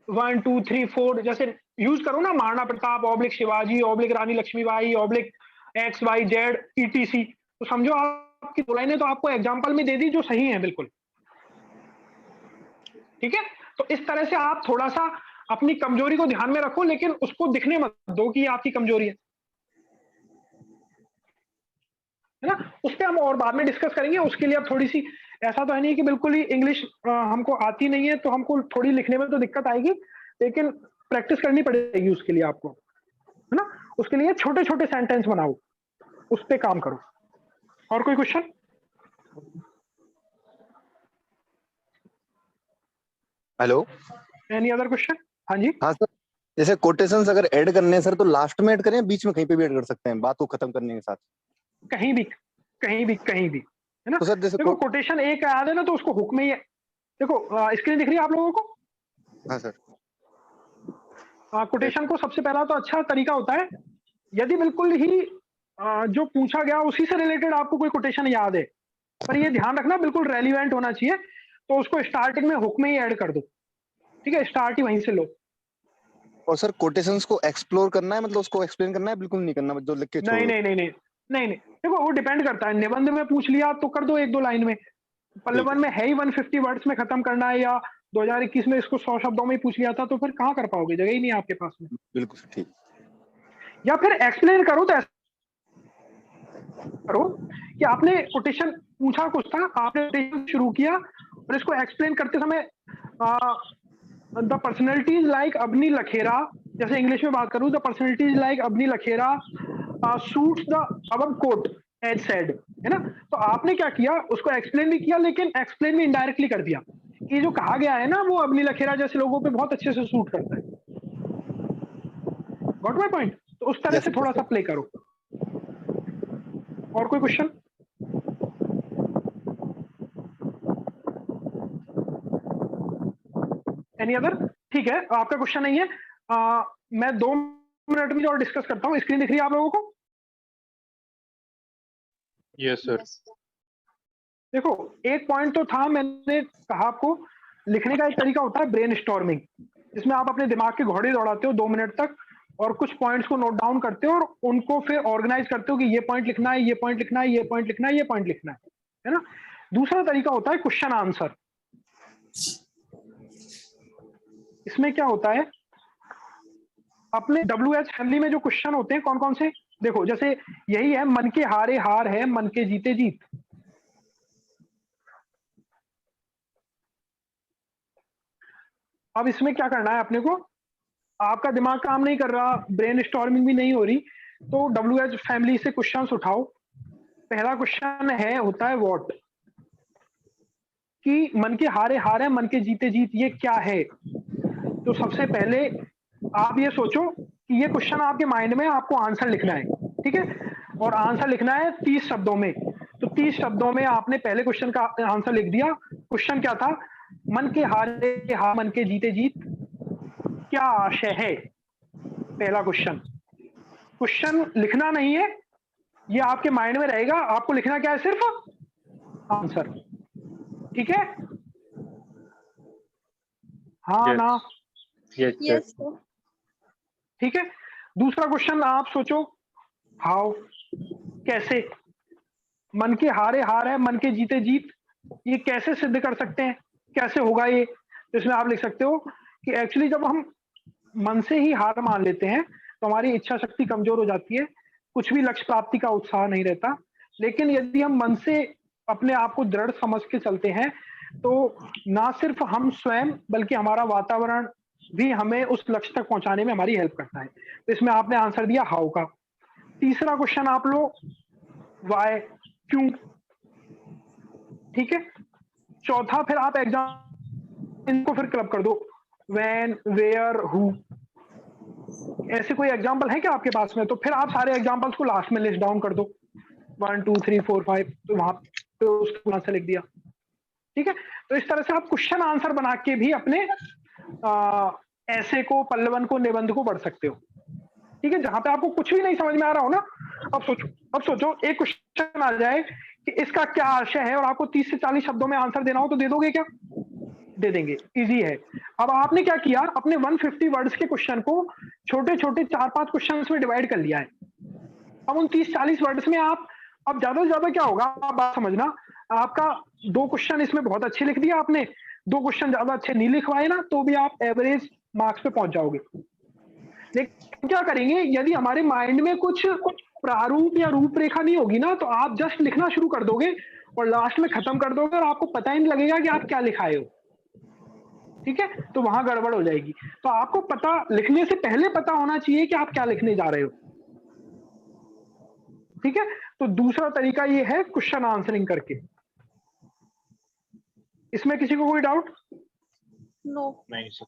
1 2 3 4 जैसे यूज करो ना, महाराणा प्रताप ऑब्लिक शिवाजी ऑब्लिक रानी लक्ष्मीबाई ऑब्लिक XYZ ETC, तो समझो आपकी दो लाइनें तो आपको एग्जाम्पल में दे दी जो सही है बिल्कुल। ठीक है, तो इस तरह से आप थोड़ा सा अपनी कमजोरी को ध्यान में रखो, लेकिन उसको दिखने मत दो कि ये आपकी कमजोरी है ना। उस पर हम और बाद में डिस्कस करेंगे। उसके लिए अब थोड़ी सी, ऐसा तो है नहीं कि बिल्कुल ही इंग्लिश हमको आती नहीं है, तो हमको थोड़ी लिखने में तो दिक्कत आएगी, लेकिन प्रैक्टिस करनी पड़ेगी उसके लिए आपको, है ना। उसके लिए छोटे छोटे सेंटेंस बनाओ, उस पर काम करो। और कोई question? Hello. Any other question? हाँ जी। हाँ सर, जैसे कोटेशंस अगर ऐड करने हैं सर, तो लास्ट में ऐड करें या बीच में कहीं पे भी ऐड कर सकते हैं बात को खत्म करने के साथ? कहीं भी, कहीं भी, कहीं भी, है ना। तो सर जैसे देखो कोटेशन एक याद है ना, तो उसको हुक में ही है। देखो स्क्रीन दिख रही है आप लोगों को? हाँ सर। कोटेशन को सबसे पहला तो अच्छा तरीका होता है, यदि बिल्कुल ही जो पूछा गया उसी से रिलेटेड आपको कोई कोटेशन याद है, पर ये ध्यान रखना बिल्कुल रेलिवेंट होना चाहिए, तो उसको स्टार्टिंग में हुक में ही ऐड कर दो। ठीक है, स्टार्ट ही वहीं से लो। और सर कोटेशंस को एक्सप्लोर करना है, मतलब उसको एक्सप्लेन करना है, बिल्कुल नहीं करना, जो लिख के छोड़ नहीं दो? नहीं नहीं नहीं नहीं नहीं, देखो वो डिपेंड करता है, निबंध में पूछ लिया तो कर दो 1-2 लाइन में, पल्लवन में है ही 150 वर्ड्स में खत्म करना है, या 2021 में इसको 100 शब्दों में ही पूछ लिया था, तो फिर कहाँ कर पाओगे, जगह ही नहीं है आपके पास में। बिल्कुल ठीक। या फिर एक्सप्लेन करो, तो ऐसा करो कि आपने कोटेशन पूछा कुछ था, आपने कोटेशन शुरू किया और इसको एक्सप्लेन करते समय the personalities like Agni Lakhera, जैसे इंग्लिश में बात करूं, the personalities like Agni Lakhera suits the above quote as said, है ना। तो आपने क्या किया, उसको एक्सप्लेन भी किया, लेकिन एक्सप्लेन भी इनडायरेक्टली कर दिया कि जो कहा गया है ना वो अग्नि लखेरा जैसे लोगों पे बहुत अच्छे से सूट करता है। Got my point? तो उस तरह से थोड़ा सा प्ले करो। और कोई क्वेश्चन? Any other? ठीक है, आपका क्वेश्चन नहीं है, मैं 2 मिनट में और डिस्कस करता हूँ। स्क्रीन दिख रही है आप लोगों को? Yes sir. देखो एक पॉइंट तो था, मैंने कहा आपको लिखने का एक तरीका होता है ब्रेन स्टॉर्मिंग, जिसमें आप अपने दिमाग के घोड़े दौड़ाते हो 2 मिनट तक और कुछ पॉइंट्स को नोट डाउन करते हो और उनको फिर ऑर्गेनाइज करते हो कि ये पॉइंट लिखना है, ये पॉइंट लिखना है, ये पॉइंट लिखना है, ये पॉइंट लिखना है ना। दूसरा तरीका होता है क्वेश्चन आंसर। इसमें क्या होता है, अपने WH फैमिली में जो क्वेश्चन होते हैं कौन कौन से, देखो जैसे यही है, मन के हारे हार है, मन के जीते जीत। अब इसमें क्या करना है अपने को, आपका दिमाग काम नहीं कर रहा, ब्रेन स्टॉर्मिंग भी नहीं हो रही, तो WH फैमिली से क्वेश्चंस उठाओ। पहला क्वेश्चन होता है व्हाट, कि मन के हारे हार है, मन के जीते जीत, ये क्या है? तो सबसे पहले आप ये सोचो कि ये क्वेश्चन आपके माइंड में, आपको आंसर लिखना है, ठीक है? और आंसर लिखना है 30 शब्दों में। तो 30 शब्दों में आपने पहले क्वेश्चन का आंसर लिख दिया। क्वेश्चन क्या था? मन के हारे हार, मन के जीते जीत, क्या आशय है? पहला क्वेश्चन। क्वेश्चन लिखना नहीं है, ये आपके माइंड में रहेगा। आपको लिखना क्या है? सिर्फ आंसर, ठीक है? हाँ ना? यस। ठीक है। दूसरा क्वेश्चन आप सोचो, हाउ, कैसे? मन के हारे हार है, मन के जीते जीत, ये कैसे सिद्ध कर सकते हैं? कैसे होगा ये? इसमें आप लिख सकते हो कि एक्चुअली जब हम मन से ही हार मान लेते हैं तो हमारी इच्छा शक्ति कमजोर हो जाती है, कुछ भी लक्ष्य प्राप्ति का उत्साह नहीं रहता। लेकिन यदि हम मन से अपने आप को दृढ़ समझ के चलते हैं तो ना सिर्फ हम स्वयं बल्कि हमारा वातावरण भी हमें उस लक्ष्य तक पहुंचाने में हमारी हेल्प करता है। तो इसमें आपने आंसर दिया हाउ का। तीसरा क्वेश्चन आप लो वाई, क्यों, ठीक है? चौथा फिर आप एग्जाम, इनको फिर क्लब कर दो, व्हेन, वेयर, हु। ऐसे कोई एग्जाम्पल है क्या आपके पास में? तो फिर आप सारे एग्जाम्पल्स को लास्ट में लिस्ट डाउन कर दो, 1 2 3 4 5, तो वहां पे उसको आंसर लिख दिया, ठीक है? तो इस तरह से आप क्वेश्चन आंसर बना के भी अपने ऐसे को, पल्लवन को, निबंध को पढ़ सकते हो, ठीक है? जहां पे आपको कुछ भी नहीं समझ में आ रहा हो ना, अब सोचो एक क्वेश्चन आ जाए कि इसका क्या आशय है और आपको 30 से 40 शब्दों में आंसर देना हो, तो दे दोगे क्या? दे देंगे, इजी है। अब आपने क्या किया, अपने 150 वर्ड्स के क्वेश्चन को छोटे छोटे 4-5 क्वेश्चंस में डिवाइड कर लिया है। अब उन 30-40 वर्ड्स में आप, अब ज्यादा से ज्यादा क्या होगा, आप बात समझना, आपका 2 क्वेश्चन इसमें बहुत अच्छे लिख दिया आपने, 2 क्वेश्चन ज्यादा अच्छे नहीं लिखवाए ना, तो भी आप एवरेज मार्क्स पे पहुंच जाओगे। लेकिन क्या करेंगे, यदि हमारे माइंड में कुछ प्रारूप या रूपरेखा नहीं होगी ना, तो आप जस्ट लिखना शुरू कर दोगे और लास्ट में खत्म कर दोगे और आपको पता ही नहीं लगेगा कि आप क्या लिखाए हो, ठीक है? तो वहां गड़बड़ हो जाएगी। तो आपको पता, लिखने से पहले पता होना चाहिए कि आप क्या लिखने जा रहे हो, ठीक है? तो दूसरा तरीका ये है क्वेश्चन आंसरिंग करके। इसमें किसी को कोई डाउट? नो। नहीं सर।